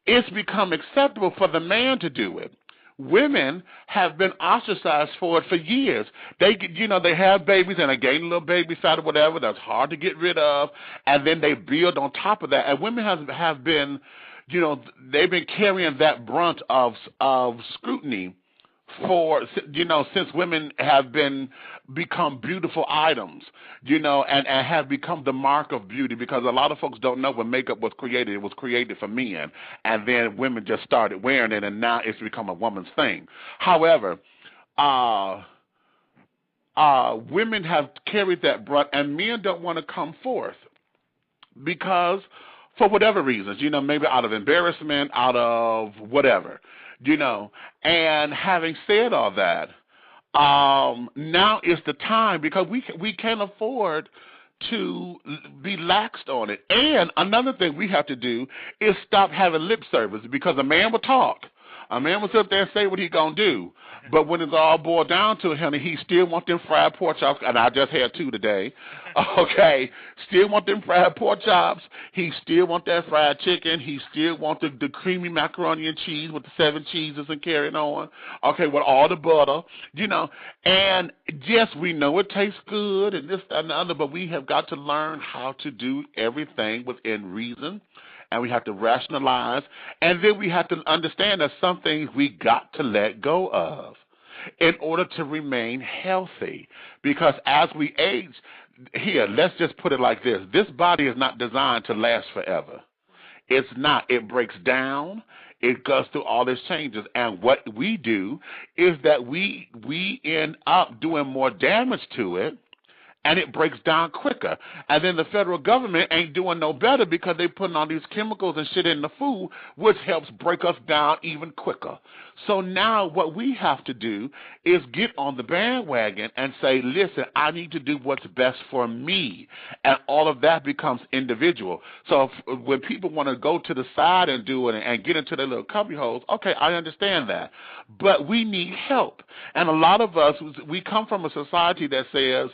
it's become acceptable for the man to do it. Women have been ostracized for it for years. They have babies and they gain a little baby fat or whatever that's hard to get rid of, and then they build on top of that. And women have been, they've been carrying that brunt of scrutiny for since women have become beautiful items, and have become the mark of beauty, because a lot of folks don't know when makeup was created. It was created for men, and then women just started wearing it, and now it's become a woman's thing. However, women have carried that brunt, and men don't want to come forth because, for whatever reasons, maybe out of embarrassment, out of whatever, And having said all that, now is the time, because we can't afford to be laxed on it. And another thing we have to do is stop having lip service, because a man will talk. A man will sit up there and say what he gonna do, but when it's all boiled down to it, honey, he still want them fried pork chops, and I just had 2 today. Okay, still want them fried pork chops. He still want that fried chicken. He still want the creamy macaroni and cheese with the 7 cheeses and carrying on. Okay, with all the butter, And yes, we know it tastes good and this, that, and the other, but we have got to learn how to do everything within reason. And we have to rationalize, and then we have to understand that some things we got to let go of in order to remain healthy. Because as we age, here, let's just put it like this. This body is not designed to last forever. It's not. It breaks down. It goes through all these changes. And what we do is that we end up doing more damage to it, and it breaks down quicker. And then the federal government ain't doing no better, because they putting all these chemicals and shit in the food, which helps break us down even quicker. So now what we have to do is get on the bandwagon and say, listen, I need to do what's best for me. And all of that becomes individual. So when people want to go to the side and do it and get into their little cubby holes, okay, I understand that. But we need help. And a lot of us, we come from a society that says,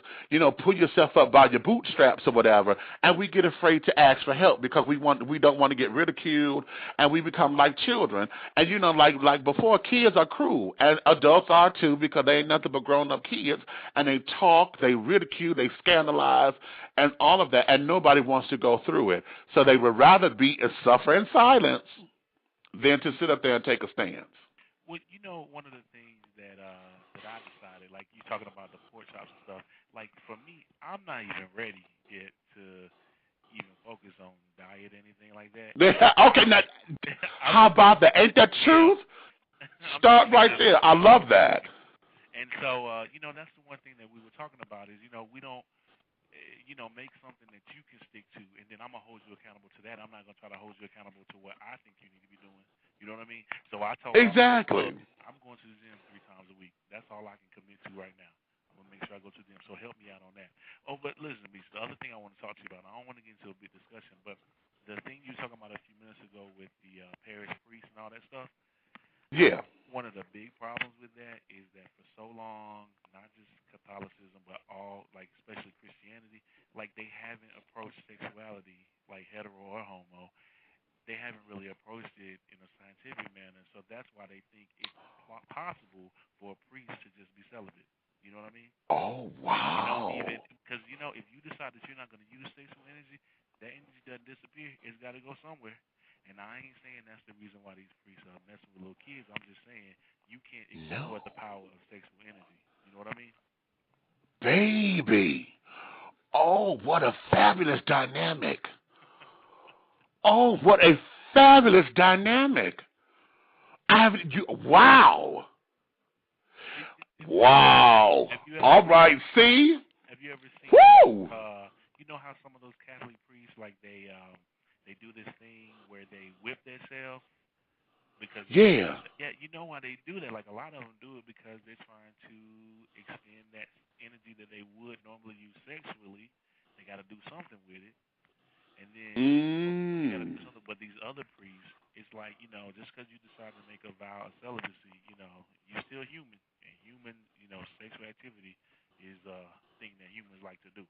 pull yourself up by your bootstraps or whatever, and we get afraid to ask for help because we don't want to get ridiculed, and we become like children. And like before, kids are cruel, and adults are too, because they ain't nothing but grown-up kids, and they talk, they ridicule, they scandalize, and all of that, and nobody wants to go through it. So they would rather suffer in silence than to sit up there and take a stance. Well, one of the things that I decided, like you talking about the pork chops and stuff, like for me, I'm not even ready yet to even focus on diet or anything like that. Okay, now, how about that? Ain't that truth? Start right there. I love that. And so, that's the one thing that we were talking about is, we don't make something that you can stick to, and then I'm gonna hold you accountable to that. I'm not gonna try to hold you accountable to what I think you need to be doing. You know what I mean? So I told her, Exactly. look, I'm going to the gym 3 times a week. That's all I can commit to right now. I'm gonna make sure I go to the gym. So help me out on that. Oh, but listen, Beach, the other thing I want to talk to you about, I don't want to get into a big discussion, but the thing you were talking about a few minutes ago with the parish priest and all that stuff, Yeah. one of the big problems with that is that for so long, not just Catholicism, but all, like, especially Christianity, like, they haven't approached sexuality, like hetero or homo. They haven't really approached it in a scientific manner. So that's why they think it's possible for a priest to just be celibate. You know what I mean? Oh, Even wow. because if you decide that you're not going to use sexual energy, that energy doesn't disappear. It's got to go somewhere. And I ain't saying that's the reason why these priests are messing with little kids. I'm just saying you can't No. ignore the power of sexual energy. You know what I mean? Baby. Oh, what a fabulous dynamic. Oh, what a fabulous dynamic. I haven't, you, wow. Wow. Have you ever All right, see? have you ever seen Woo! you know how some of those Catholic priests, like, they do this thing where they whip themselves because Yeah. yeah, you know why they do that. Like, a lot of them do it because they're trying to extend that energy that they would normally use sexually. They got to do something with it, and then you got to do Mm. something. But these other priests, it's like, just because you decide to make a vow of celibacy, you're still human, and human, sexual activity is a thing that humans like to do,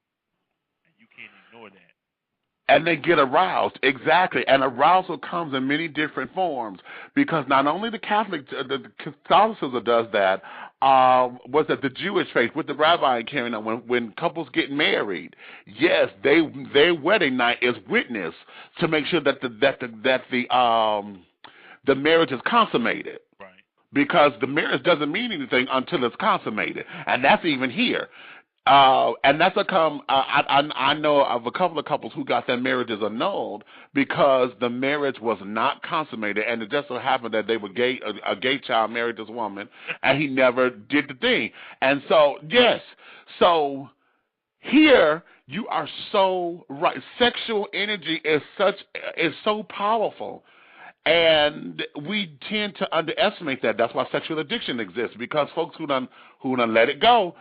and you can't ignore that. And they get aroused, exactly. And arousal comes in many different forms because not only the Catholicism does that, was that the Jewish faith with the rabbi carrying on when couples get married, yes, their wedding night is witness to make sure that the marriage is consummated Right. because the marriage doesn't mean anything until it's consummated, and that's even here. And that's I know of a couple of couples who got their marriages annulled because the marriage was not consummated, and it just so happened that they were a gay child married this woman, and he never did the thing. And so, yes, so here you are so right. Sexual energy is so powerful. And we tend to underestimate that. That's why sexual addiction exists, because folks who done let it go,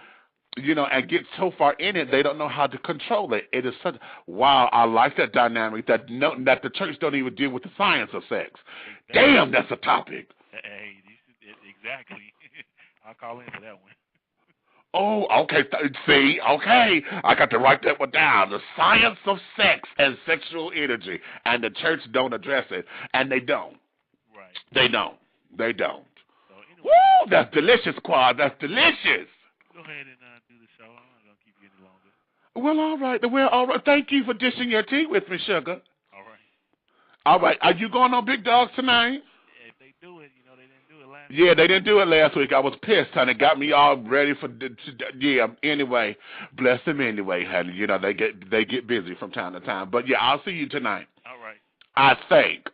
and get so far in it, they don't know how to control it. It is such, wow, I like that dynamic that that the church don't even deal with the science of sex. Exactly. Damn, that's a topic. Hey, exactly. I'll call in for that one. Oh, okay. See, okay, I got to write that one down. The science of sex and sexual energy, and the church don't address it, and they don't. Right. They don't. They don't. So anyway, Woo, that's delicious, Quad. That's delicious. go ahead and do the show. I'm not gonna keep you any longer. Well, all right. Well, all right. Thank you for dishing your tea with me, sugar. All right. All right. Are you going on Big Dogs tonight? If they do it, they didn't do it last Yeah, week. they didn't do it last week. I was pissed, honey. Got me all ready for yeah. Anyway, bless them anyway, honey. They get busy from time to time. But yeah, I'll see you tonight. All right. I think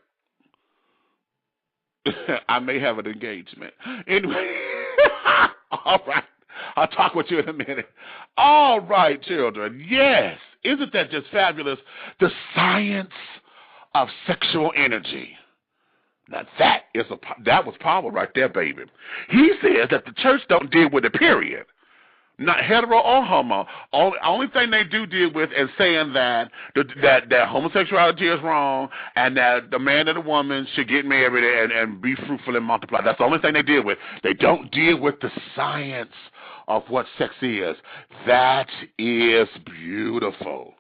I may have an engagement. Anyway, all right. I'll talk with you in a minute. All right, children. Yes, isn't that just fabulous? The science of sexual energy. Now that was power right there, baby. He says that the church don't deal with it, period. Not hetero or homo. Only thing they do deal with is saying that that homosexuality is wrong and that the man and the woman should get married and be fruitful and multiply. That's the only thing they deal with. They don't deal with the science of what sex is. That is beautiful.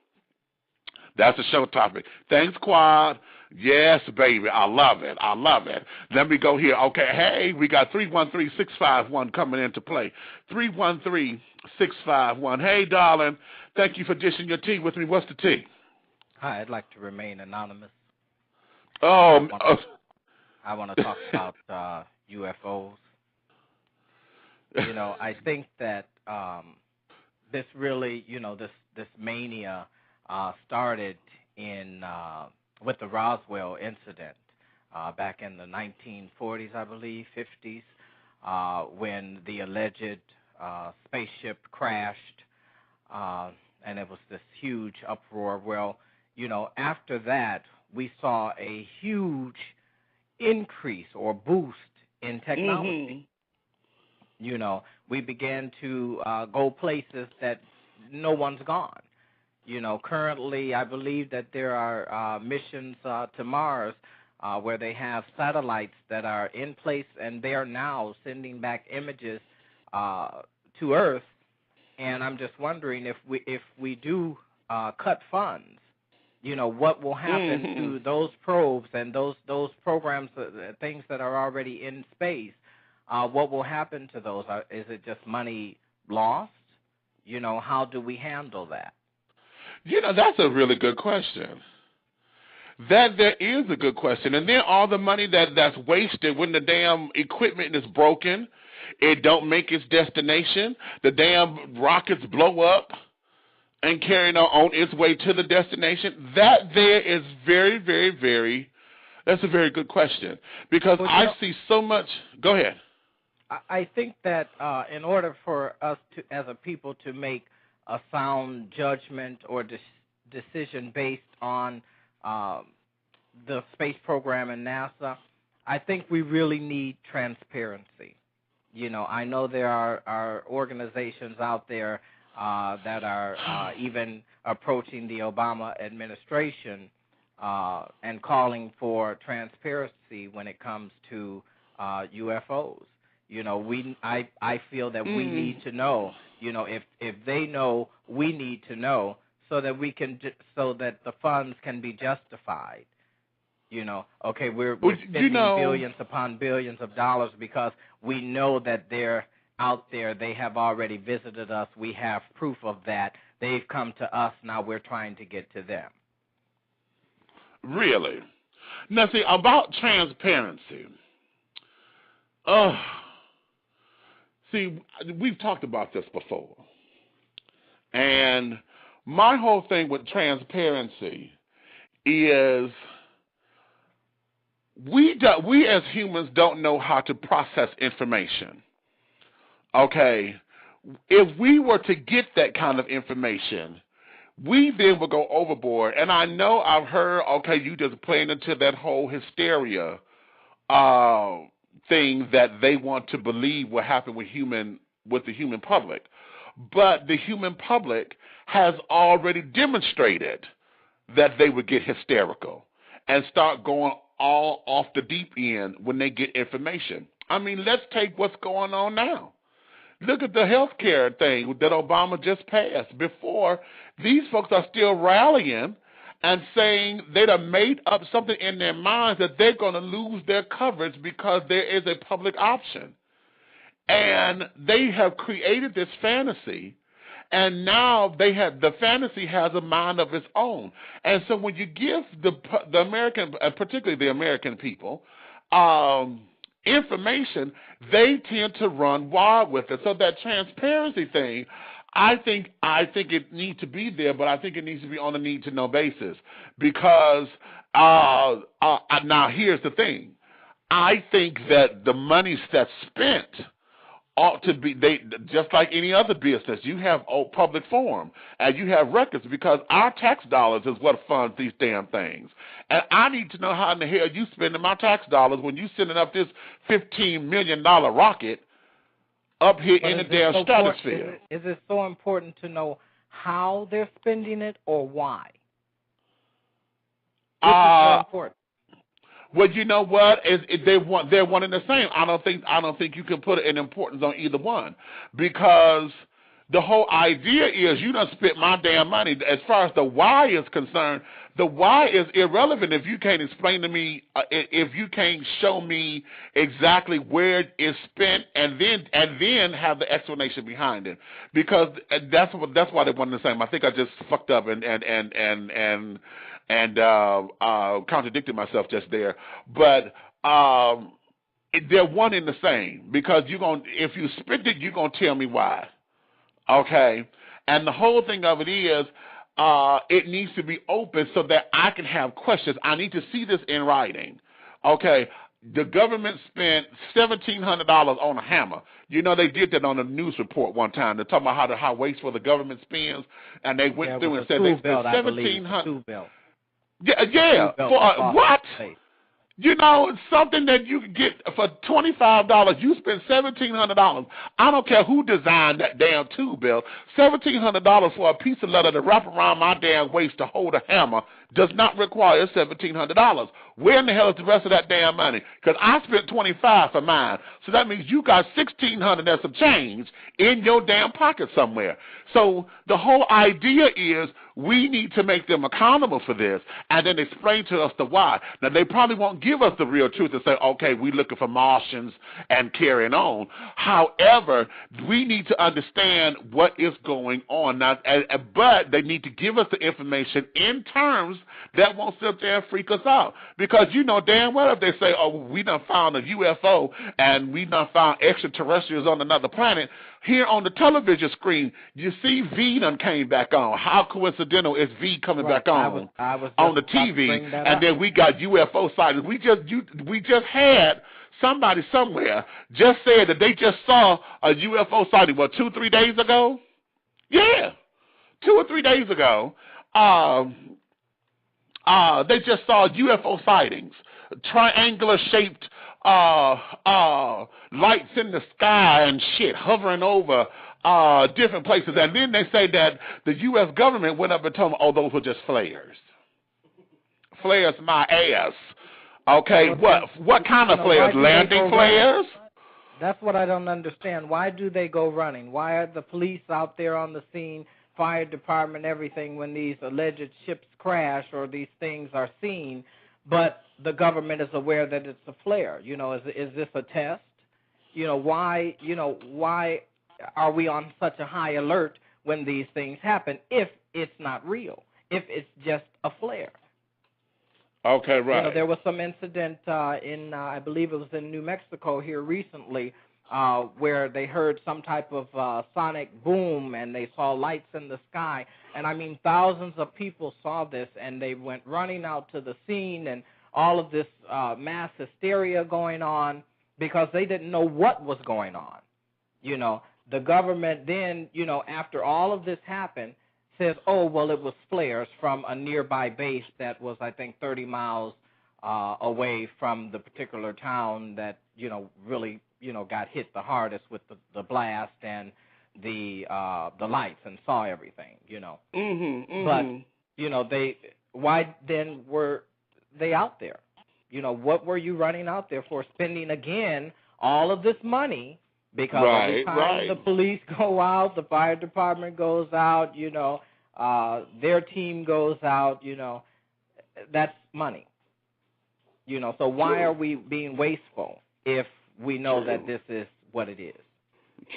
That's the show topic. Thanks, Quad. Yes, baby. I love it. I love it. Let me go here. Okay. Hey, we got 313-651 coming into play. 313-651. Hey, darling. Thank you for dishing your tea with me. What's the tea? Hi, I'd like to remain anonymous. Oh, I want to talk about UFOs. I think that this really, this mania started with the Roswell incident back in the 1940s, I believe, 50s, when the alleged spaceship crashed and it was this huge uproar. Well, after that, we saw a huge increase or boost in technology. We began to go places that no one's gone. Currently, I believe that there are missions to Mars where they have satellites that are in place, and they are now sending back images to Earth. And I'm just wondering if we do cut funds, what will happen to those probes and those programs, things that are already in space? What will happen to those? Is it just money lost? How do we handle that? That's a really good question. There is a good question. And then all the money that's wasted when the damn equipment is broken, it don't make its destination, the damn rockets blow up and carry on its way to the destination. That there is very, very, very, that's a very good question. Because I see so much. Go ahead. I think that in order for us to, as a people, to make a sound judgment or decision based on the space program and NASA, I think we really need transparency. I know there are organizations out there that are even approaching the Obama administration and calling for transparency when it comes to UFOs. I feel that we need to know. If they know, we need to know so that we can so that the funds can be justified. Okay, we're spending billions upon billions of dollars because we know that they're out there. They have already visited us. We have proof of that. They've come to us. Now we're trying to get to them. Really? Now, see, about transparency. See, we've talked about this before. And my whole thing with transparency is we as humans don't know how to process information. Okay? If we were to get that kind of information, we then would go overboard. And I know I've heard, okay, you just playing into that whole hysteria thing that they want to believe will happen with the human public. But the human public has already demonstrated that they would get hysterical and start going all off the deep end when they get information. I mean, let's take what's going on now. Look at the health care thing that Obama just passed. Before, these folks are still rallying and saying they'd have made up something in their minds that they're going to lose their coverage because there is a public option. And they have created this fantasy, and now the fantasy has a mind of its own. And so when you give the American, particularly the American people, information, they tend to run wild with it. So that transparency thing, I think it needs to be there, but I think it needs to be on a need-to-know basis. Because now here's the thing. I think that the money that's spent ought to be, just like any other business, you have public forum and you have records, because our tax dollars is what funds these damn things. And I need to know how in the hell you spending my tax dollars when you sending up this $15 million rocket up here in the damn stratosphere. Is it so important to know how they're spending it or why? This is so important. Well, you know what? They're one and the same. I don't think you can put an importance on either one, because the whole idea is you done spent my damn money. As far as the why is concerned, the why is irrelevant if you can't explain to me, if you can't show me exactly where it's spent, and then have the explanation behind it. Because that's why they're one and the same. I think I just fucked up and contradicted myself just there, but they're one and the same, because if you spend it, you're gonna tell me why, okay? And the whole thing of it is, it needs to be open so that I can have questions. I need to see this in writing, okay? the government spent $1,700 on a hammer. You know, they did that on a news report one time. They're talking about how wasteful the government spends, and they went through and said they spent $1,700. Yeah. For what? You know, something that you can get for $25, you spend $1,700. I don't care who designed that damn tube bill. $1,700 for a piece of leather to wrap around my damn waist to hold a hammer does not require $1,700. Where in the hell is the rest of that damn money? Because I spent $25 for mine, so that means you got $1,600 and some change in your damn pocket somewhere. So the whole idea is we need to make them accountable for this and then explain to us the why. Now, they probably won't give us the real truth and say, okay, we're looking for Martians and carrying on. However, we need to understand what is going on. Now, but they need to give us the information in terms that won't sit there and freak us out. Because you know damn well if they say, oh, we done found a UFO and we done found extraterrestrials on another planet, here on the television screen, you see V done came back on. How coincidental is V coming back on on the TV? And then we got UFO sightings. We just had somebody somewhere just said that they just saw a UFO sighting, 2-3 days ago? Yeah, 2 or 3 days ago. They just saw UFO sightings, triangular-shaped lights in the sky and shit hovering over different places. And then they say that the U.S. government went up and told them, oh, those were just flares. Flares my ass. Okay, what kind of flares? Landing flares? That's what I don't understand. Why do they go running? Why are the police out there on the scene, fire department, everything, when these alleged ships crash or these things are seen, but the government is aware that it's a flare? You know, is this a test? You know, why are we on such a high alert when these things happen if it's not real, if it's just a flare? Okay, right. You know, there was some incident in, I believe it was in New Mexico here recently, where they heard some type of sonic boom and they saw lights in the sky. And, I mean, thousands of people saw this and they went running out to the scene and all of this mass hysteria going on because they didn't know what was going on. You know, the government then, you know, after all of this happened, says, oh, well, it was flares from a nearby base that was, I think, 30 miles away from the particular town that, you know, really, you know, got hit the hardest with the blast and the lights and saw everything, you know. But, you know, why then were they out there? You know, what were you running out there for, spending, again, all of this money? Because every time the police go out, the fire department goes out, you know, their team goes out, you know, that's money. You know, so why are we being wasteful if we know that this is what it is?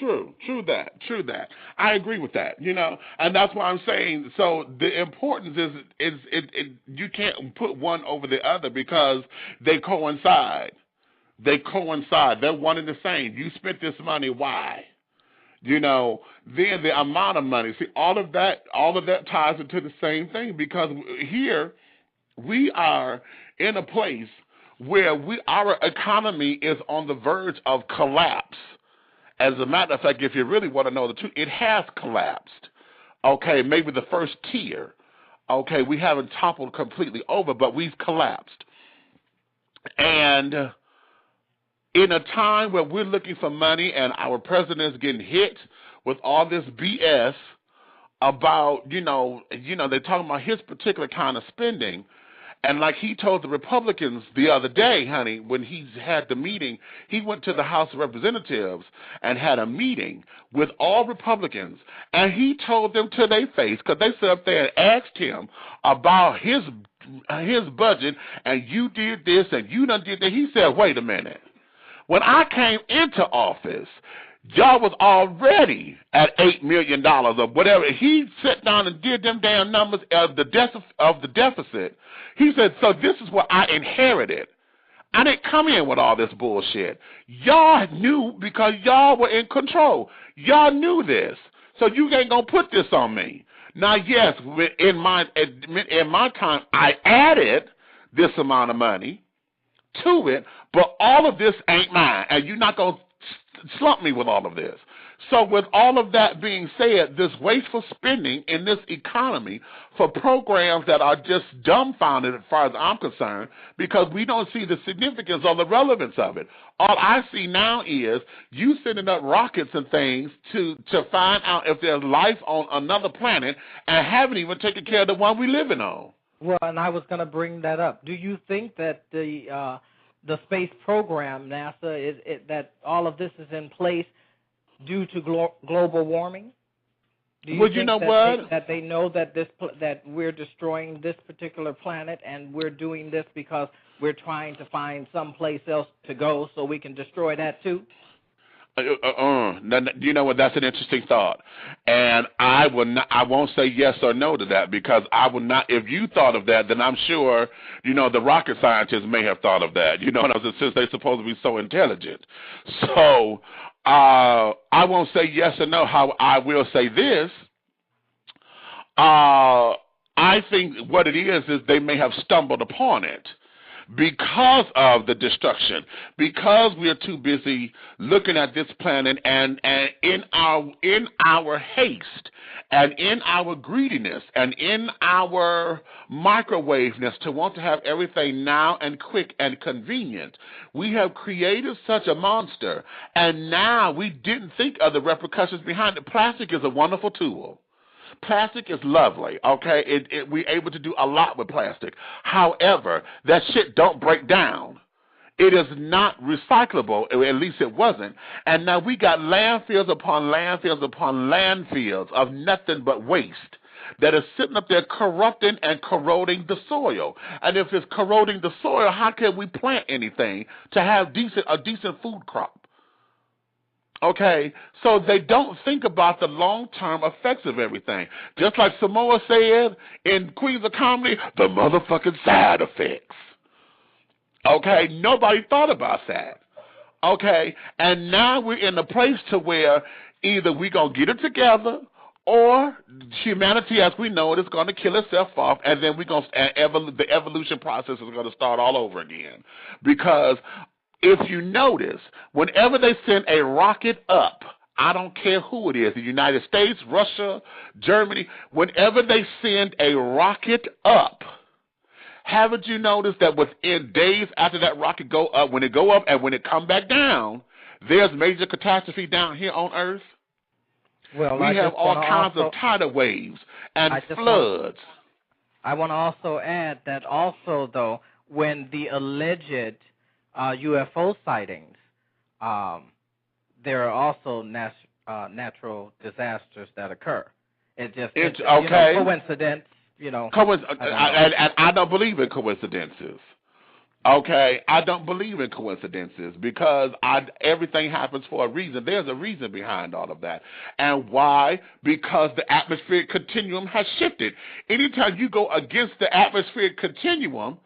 True that. I agree with that, you know, and that's why I'm saying, so the importance is you can't put one over the other because they coincide. They're one and the same. You spent this money, why? You know, then the amount of money. See, all of that ties into the same thing because here we are in a place where our economy is on the verge of collapse. As a matter of fact, if you really want to know the truth, it has collapsed. Okay, maybe the first tier. Okay, we haven't toppled completely over, but we've collapsed. And in a time where we're looking for money and our president is getting hit with all this BS about, you know, they're talking about his particular kind of spending. And like he told the Republicans the other day, honey, when he had the meeting, he went to the House of Representatives and had a meeting with all Republicans. And he told them to their face, because they sat up there and asked him about his budget, and you did this and you done did that. He said, wait a minute. When I came into office, y'all was already at $8 million or whatever. He sat down and did them damn numbers of the deficit. He said, so this is what I inherited. I didn't come in with all this bullshit. Y'all knew because y'all were in control. Y'all knew this. So you ain't going to put this on me. Now, yes, in my time, I added this amount of money to it, but all of this ain't mine, and you're not going to slump me with all of this. So with all of that being said, this wasteful spending in this economy for programs that are just dumbfounded as far as I'm concerned, because we don't see the significance or the relevance of it. All I see now is you sending up rockets and things to find out if there's life on another planet and haven't even taken care of the one we're living on. Well, and I was going to bring that up. Do you think that the space program, NASA, that all of this is in place due to global warming? Do you well, think you know that they know that that we're destroying this particular planet, and we're doing this because we're trying to find someplace else to go so we can destroy that too? You know what? That's an interesting thought, and I won't say yes or no to that, because I will not. If you thought of that, then I'm sure the rocket scientists may have thought of that. Since they're supposed to be so intelligent. So I won't say yes or no. How I will say this. I think what it is they may have stumbled upon it because of the destruction, because we're too busy looking at this planet and in our haste and in our greediness and in our microwaveness to want to have everything now and quick and convenient, we have created such a monster, and now we didn't think of the repercussions behind it. Plastic is a wonderful tool. Plastic is lovely, okay? We're able to do a lot with plastic. However, that shit don't break down. It is not recyclable, or at least it wasn't. And now we got landfills upon landfills upon landfills of nothing but waste that is sitting up there corrupting and corroding the soil. And if it's corroding the soil, how can we plant anything to have a decent food crop? Okay, so they don't think about the long-term effects of everything. Just like Samoa said in Queens of Comedy, the motherfucking side effects. Okay, nobody thought about that. Okay, and now we're in a place to where either we're going to get it together, or humanity as we know it is going to kill itself off, and then the evolution process is going to start all over again. Because if you notice, whenever they send a rocket up, I don't care who it is, the United States, Russia, Germany, whenever they send a rocket up, haven't you noticed that within days after that rocket go up, when it go up and when it come back down, there's major catastrophe down here on Earth? Well, we have all kinds of tidal waves and floods. I want to also add that also, though, when the alleged UFO sightings, there are also natural disasters that occur. It's okay. Coincidence, and I don't believe in coincidences. Okay, I don't believe in coincidences because everything happens for a reason. There's a reason behind all of that. And why? Because the atmospheric continuum has shifted. Anytime you go against the atmospheric continuum,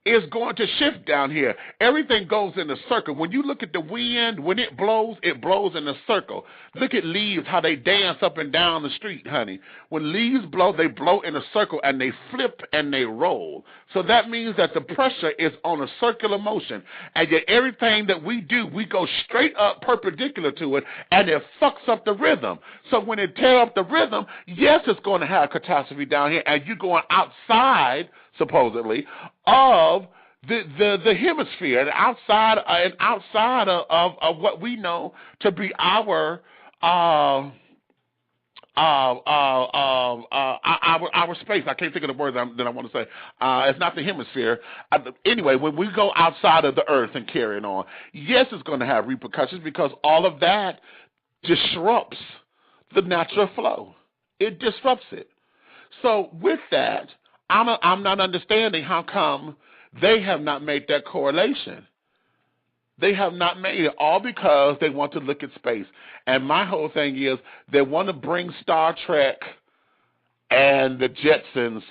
it's going to shift down here. Everything goes in a circle. When you look at the wind, when it blows in a circle. Look at leaves, how they dance up and down the street, honey. When leaves blow, they blow in a circle, and they flip and they roll. So that means that the pressure is on a circular motion. And yet everything that we do, we go straight up perpendicular to it, and it fucks up the rhythm. So when it tears up the rhythm, yes, it's going to have catastrophe down here, and you're going outside, supposedly, of the hemisphere, and outside of what we know to be our space. I can't think of the word that I want to say. It's not the hemisphere. Anyway, when we go outside of the earth and carrying on, yes, it's going to have repercussions because all of that disrupts the natural flow. It disrupts it. So with that, I'm not understanding how come they have not made that correlation. They have not made it, all because they want to look at space. And my whole thing is they want to bring Star Trek and the Jetsons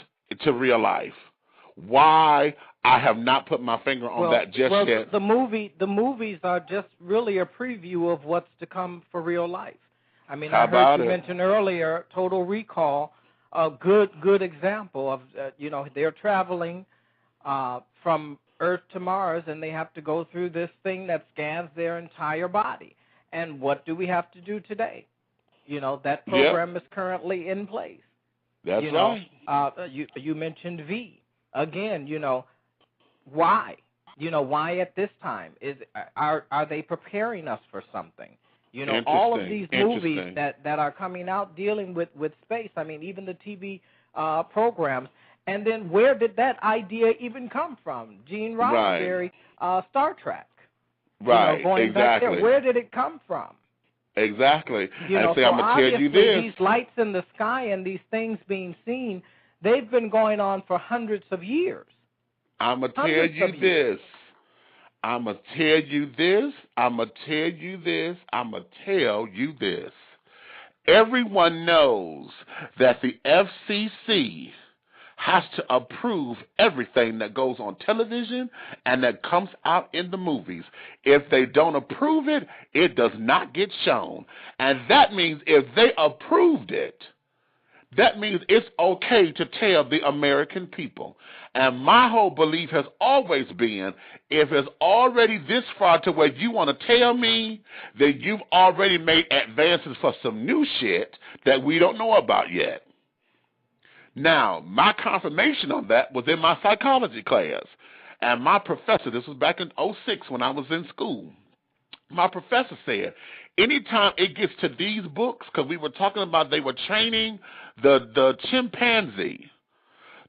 to real life. Why? I have not put my finger on that just yet. The movies are just really a preview of what's to come for real life. I mean, I heard you mention earlier Total Recall. A good example of, they're traveling from Earth to Mars, and they have to go through this thing that scans their entire body. And what do we have to do today? That program is currently in place. That's right. You mentioned V. Again, why? Why at this time? Are they preparing us for something? All of these movies that are coming out dealing with space. I mean, even the TV programs. And then where did that idea even come from? Gene Roddenberry, Star Trek. Right, going exactly. Back there. Where did it come from? Exactly. So I'm going to tell you this. These lights in the sky and these things being seen, they've been going on for hundreds of years. I'm going to tell you this. I'm going to tell you this. I'm going to tell you this. I'm going to tell you this. Everyone knows that the FCC has to approve everything that goes on television and that comes out in the movies. If they don't approve it, it does not get shown. And that means if they approved it, that means it's okay to tell the American people. And my whole belief has always been, if it's already this far to where you want to tell me that you've already made advances for some new shit that we don't know about yet. Now, my confirmation on that was in my psychology class. And my professor, this was back in 2006 when I was in school, my professor said, anytime it gets to these books, because we were talking about they were training the chimpanzee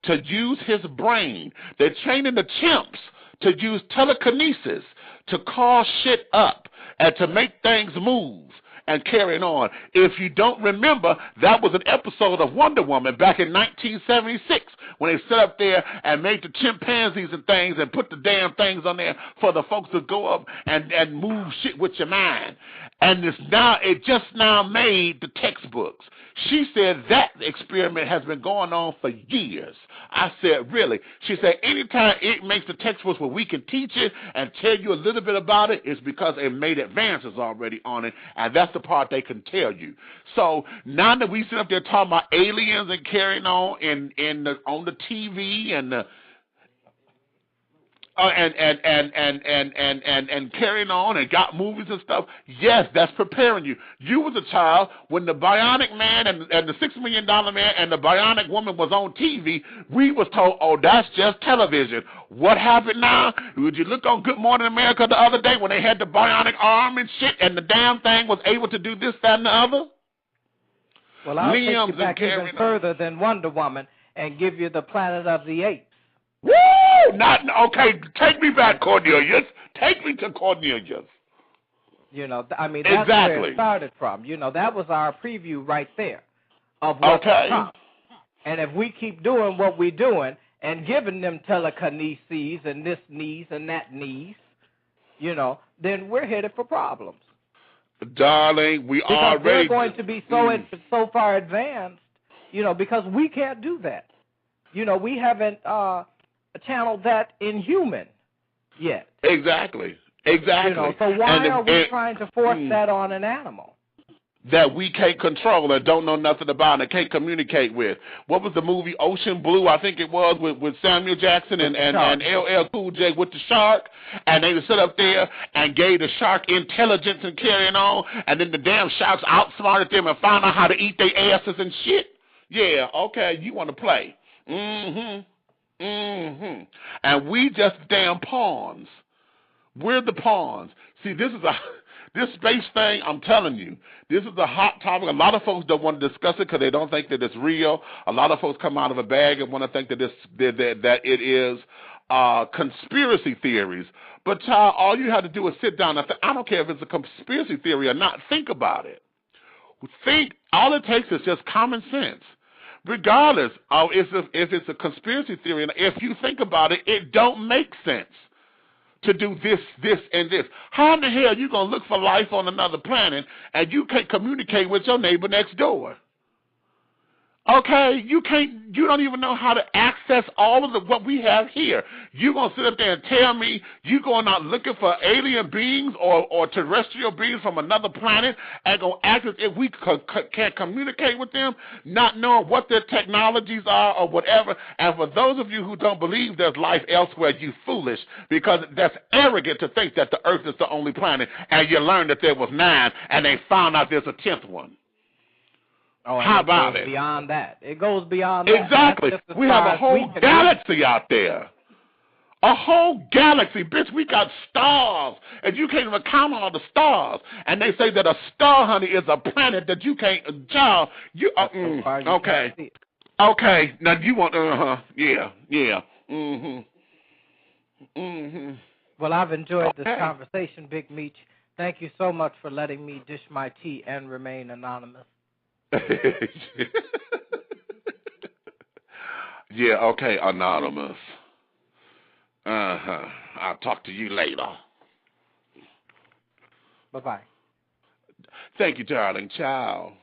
to use his brain. They're training the chimps to use telekinesis to call shit up and to make things move and carrying on. If you don't remember, that was an episode of Wonder Woman back in 1976 when they set up there and made the chimpanzees and things and put the damn things on there for the folks to go up and move shit with your mind. And it just now made the textbooks. She said that experiment has been going on for years. I said, really? She said, anytime it makes the textbooks where we can teach it and tell you a little bit about it, it's because it made advances already on it, and that's the part they can tell you. So now that we sit up there talking about aliens and carrying on on the TV and the and carrying on and got movies and stuff. Yes, that's preparing you. You was a child when the Bionic Man and the $6 Million Man and the Bionic Woman was on TV. We was told, oh, that's just television. What happened now? Would you look on Good Morning America the other day when they had the bionic arm and shit and the damn thing was able to do this, that, and the other? Well, I'll take you back even further than Wonder Woman and give you the Planet of the Apes. Woo! Okay, take me back, Cornelius. Take me to Cornelius. I mean, that's where it started from. That was our preview right there of what's to come. And if we keep doing what we're doing and giving them telekinesis and this knees and that knees, then we're headed for problems. Darling, we already... Because they're going to be so far advanced, because we can't do that. We haven't... channeled that in human yet. Exactly. So why are we trying to force that on an animal? That we can't control and don't know nothing about and can't communicate with. What was the movie Ocean Blue, I think it was, with Samuel Jackson and LL Cool J with the shark? And they would sit up there and gave the shark intelligence and carrying on, and then the damn sharks outsmarted them and found out how to eat their asses and shit? Yeah, okay, you want to play. And we just damn pawns. We're the pawns. See, this space thing, I'm telling you, this is a hot topic. A lot of folks don't want to discuss it because they don't think that it's real. A lot of folks come out of a bag and want to think that it is conspiracy theories. But, child, all you have to do is sit down and think. I don't care if it's a conspiracy theory or not. Think about it. All it takes is just common sense. Regardless of if it's a conspiracy theory, and if you think about it, it don't make sense to do this, and this. How in the hell are you going to look for life on another planet and you can't communicate with your neighbor next door? Okay, you don't even know how to access all of what we have here. You're going to sit up there and tell me you're going out looking for alien beings or terrestrial beings from another planet and going to act as if we can't communicate with them, not knowing what their technologies are or whatever. And for those of you who don't believe there's life elsewhere, you foolish, because that's arrogant to think that the Earth is the only planet, and you learned that there was 9, and they found out there's a 10th one. Oh, and how about it? it? Beyond that. It goes beyond that. Exactly. We have a whole galaxy out there. A whole galaxy. Bitch, we got stars, and you can't even count all the stars. And they say that a star, honey, is a planet that you can't, child. Okay. Okay. Now, you want, yeah. Well, I've enjoyed this conversation, Big Meech. Thank you so much for letting me dish my tea and remain anonymous. Yeah, okay, anonymous. I'll talk to you later. Bye-bye. Thank you, darling. Ciao.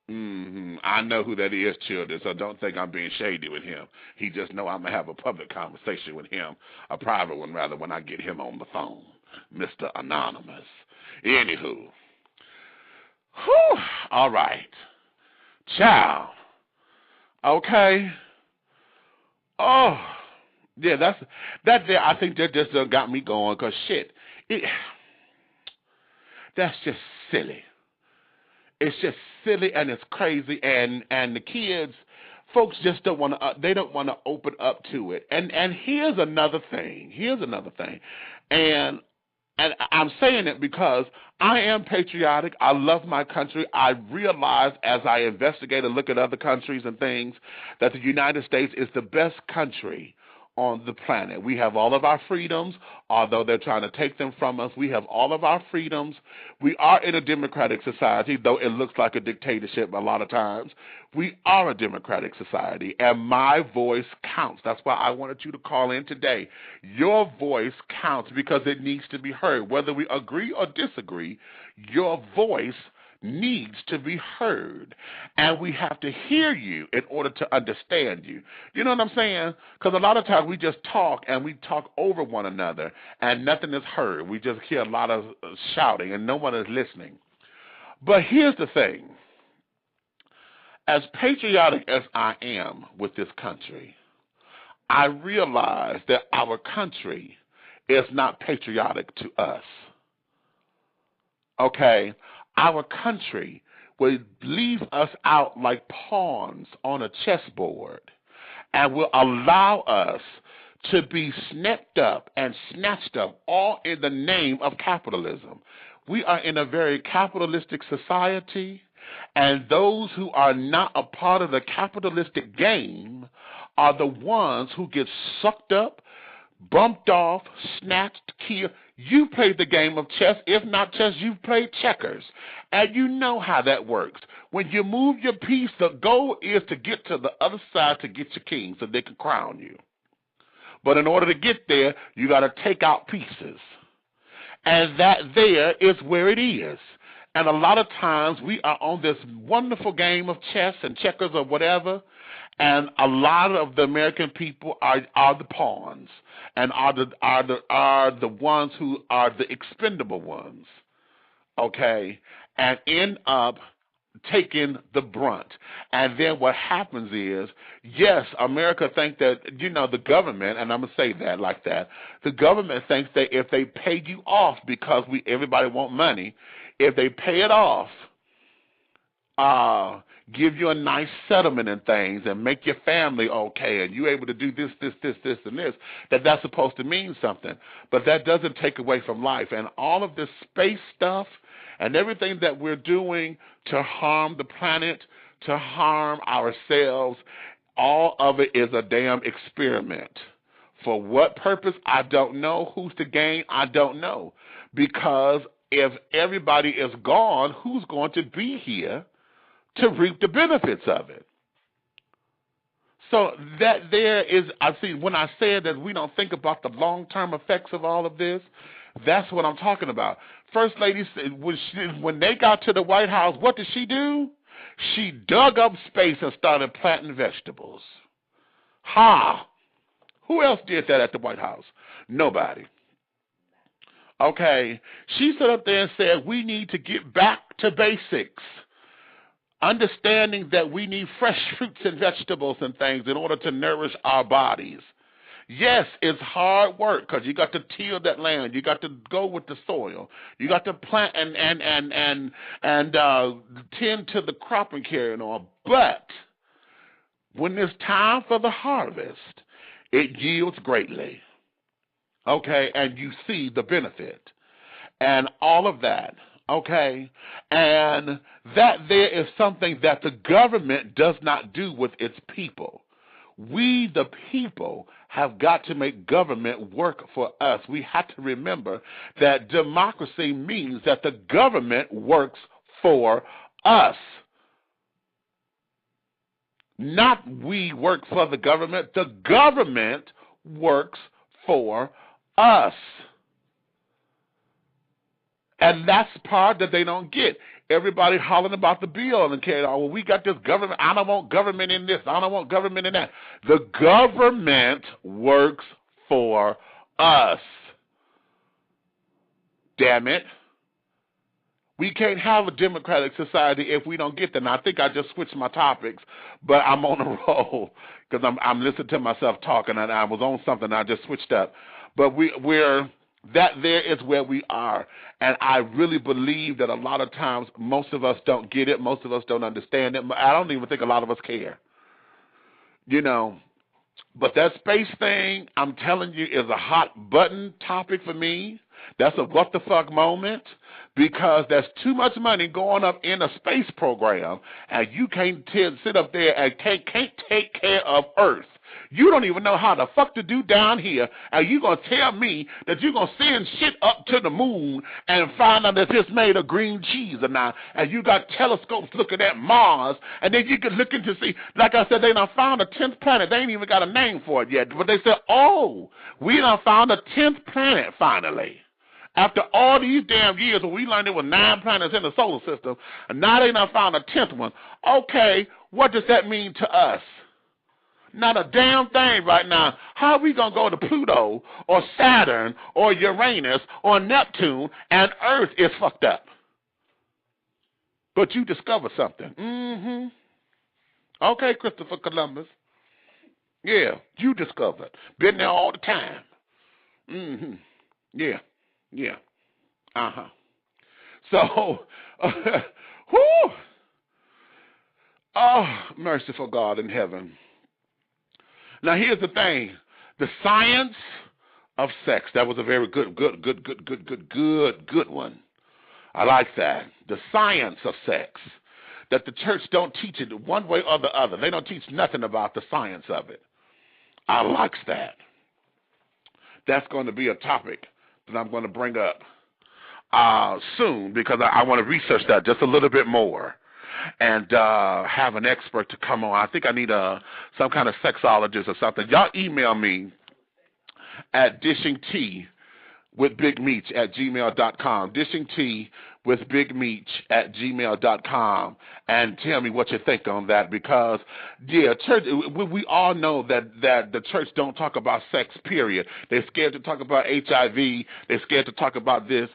I know who that is, children, so don't think I'm being shady with him. He just know I'm going to have a public conversation with him, a private one, rather, when I get him on the phone. Mr. Anonymous. Anywho. Whew. All right. Ciao. Okay. Oh, yeah, that there. I think that just got me going, because shit, that's just silly. It's just silly, and it's crazy, and the kids, folks just don't want to. They don't want to open up to it. And here's another thing. And I'm saying it because I am patriotic. I love my country. I realize as I investigate and look at other countries and things that the United States is the best country on the planet. We have all of our freedoms, although they're trying to take them from us. We have all of our freedoms. We are in a democratic society, though it looks like a dictatorship a lot of times. We are a democratic society, and my voice counts. That's why I wanted you to call in today. Your voice counts because it needs to be heard. Whether we agree or disagree, your voice needs to be heard, and we have to hear you in order to understand you. You know what I'm saying? Because a lot of times we just talk, and we talk over one another, and nothing is heard. We just hear a lot of shouting, and no one is listening. But here's the thing. As patriotic as I am with this country, I realize that our country is not patriotic to us. Okay? Our country will leave us out like pawns on a chessboard and will allow us to be snapped up and snatched up, all in the name of capitalism. We are in a very capitalistic society, and those who are not a part of the capitalistic game are the ones who get sucked up, bumped off, snatched, killed. You played the game of chess. If not chess, you've played checkers. And you know how that works. When you move your piece, the goal is to get to the other side to get your king so they can crown you. But in order to get there, you got to take out pieces. And that there is where it is. And a lot of times we are on this wonderful game of chess and checkers or whatever, and a lot of the American people are the pawns and are the ones who are the expendable ones, okay, and end up taking the brunt. And then what happens is, yes, America thinks that, the government, and I'm going to say that like that, the government thinks that if they pay you off, because everybody want money, if they pay it off, give you a nice settlement and things and make your family okay, and you're able to do this, and this, that's supposed to mean something. But that doesn't take away from life. And all of this space stuff and everything that we're doing to harm the planet, to harm ourselves, all of it is a damn experiment. For what purpose, I don't know. Who's to gain, I don't know. Because if everybody is gone, who's going to be here to reap the benefits of it? So that there is, I see, when I said that we don't think about the long-term effects of all of this, that's what I'm talking about. First Lady, when they got to the White House, what did she do? She dug up space and started planting vegetables. Ha! Who else did that at the White House? Nobody. Okay, she stood up there and said, we need to get back to basics, understanding that we need fresh fruits and vegetables and things in order to nourish our bodies. Yes, it's hard work because you got to till that land. You got to go with the soil. You got to plant and tend to the crop and carry on. But when it's time for the harvest, it yields greatly. Okay, and you see the benefit and all of that. Okay, and that there is something that the government does not do with its people. We, the people, have got to make government work for us. We have to remember that democracy means that the government works for us. Not we work for the government. The government works for us. And that's the part that they don't get. Everybody hollering about the bill and carrying on. Well, we got this government. I don't want government in this. I don't want government in that. The government works for us. Damn it. We can't have a democratic society if we don't get that. Now, I think I just switched my topics, but I'm on a roll because I'm listening to myself talking, and I was on something, and I just switched up. But we're that there is where we are, and I really believe that a lot of times most of us don't get it, most of us don't understand it. I don't even think a lot of us care, you know. But that space thing, I'm telling you, is a hot button topic for me. That's a what the fuck moment, because there's too much money going up in a space program, and you can't sit up there and can't take care of Earth. You don't even know how the fuck to do down here, and you going to tell me that you're going to send shit up to the moon and find out if it's made of green cheese or not, and you got telescopes looking at Mars, and then you can look into see, like I said, they done found a 10th planet. They ain't even got a name for it yet, but they said, oh, we done found a 10th planet finally. After all these damn years when we learned there were 9 planets in the solar system, and now they done found a 10th one. Okay, what does that mean to us? Not a damn thing right now. How are we going to go to Pluto or Saturn or Uranus or Neptune and Earth is fucked up? But you discovered something. Okay, Christopher Columbus. Yeah, you discovered. Been there all the time. Yeah. Yeah. So, whoo. Oh, merciful God in heaven. Now, here's the thing. The science of sex. That was a very good one. I like that. The science of sex. That the church don't teach it one way or the other. They don't teach nothing about the science of it. I like that. That's going to be a topic that I'm going to bring up soon, because I want to research that just a little bit more and have an expert to come on. I think I need some kind of sexologist or something. Y'all email me at dishingtea@gmail.com. dishingtea@gmail.com, and tell me what you think on that, because church, we all know that the church don't talk about sex, period. They're scared to talk about HIV. They're scared to talk about this.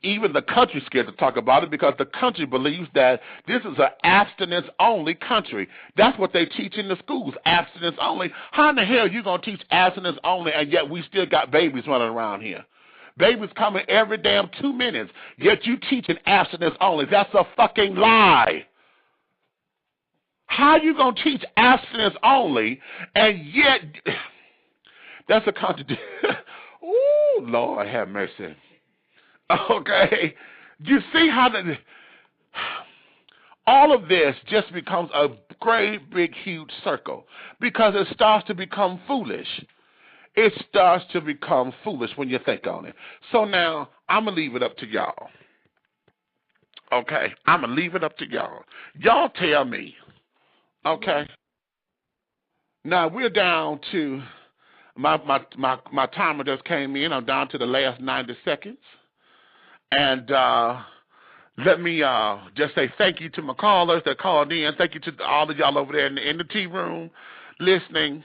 Even the country's scared to talk about it, because the country believes that this is an abstinence only country. That's what they teach in the schools, abstinence only. How in the hell are you going to teach abstinence only, and yet we still got babies running around here? Babies coming every damn 2 minutes, yet you teaching abstinence only. That's a fucking lie. How you going to teach abstinence only, and yet that's a contradiction? Ooh, Lord have mercy. Okay. You see how all of this just becomes a great, big, huge circle, because it starts to become foolish. It starts to become foolish when you think on it. So now, I'm going to leave it up to y'all. Okay? I'm going to leave it up to y'all. Y'all tell me. Okay? Now, we're down to, my timer just came in. I'm down to the last 90 seconds. And let me just say thank you to my callers that called in. Thank you to all of y'all over there in the tea room listening.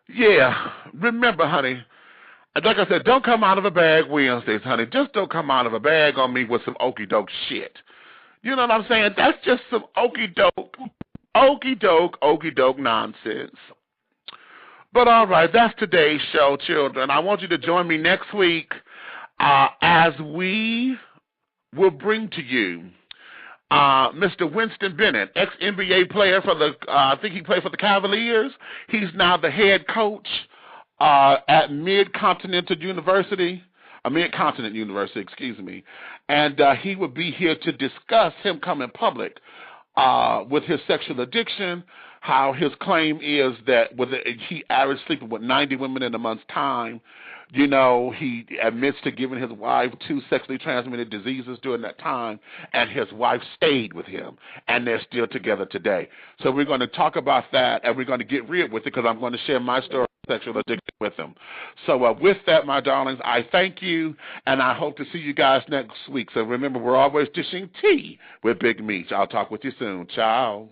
Yeah, remember, honey, like I said, don't come out of a bag Wednesdays, honey. Just don't come out of a bag on me with some okey doke shit. You know what I'm saying? That's just some okey doke nonsense. But all right, that's today's show, children. I want you to join me next week as we will bring to you Mr. Winston Bennett, ex-NBA player for I think he played for the Cavaliers. He's now the head coach at Mid-Continent University, excuse me. And he will be here to discuss him coming public with his sexual addiction, how his claim is that he averaged sleeping with 90 women in a month's time. You know, he admits to giving his wife 2 sexually transmitted diseases during that time, and his wife stayed with him, and they're still together today. So we're going to talk about that, and we're going to get real with it because I'm going to share my story of sexual addiction with him. So with that, my darlings, I thank you, and I hope to see you guys next week. So remember, we're always dishing tea with Big Meech. I'll talk with you soon. Ciao.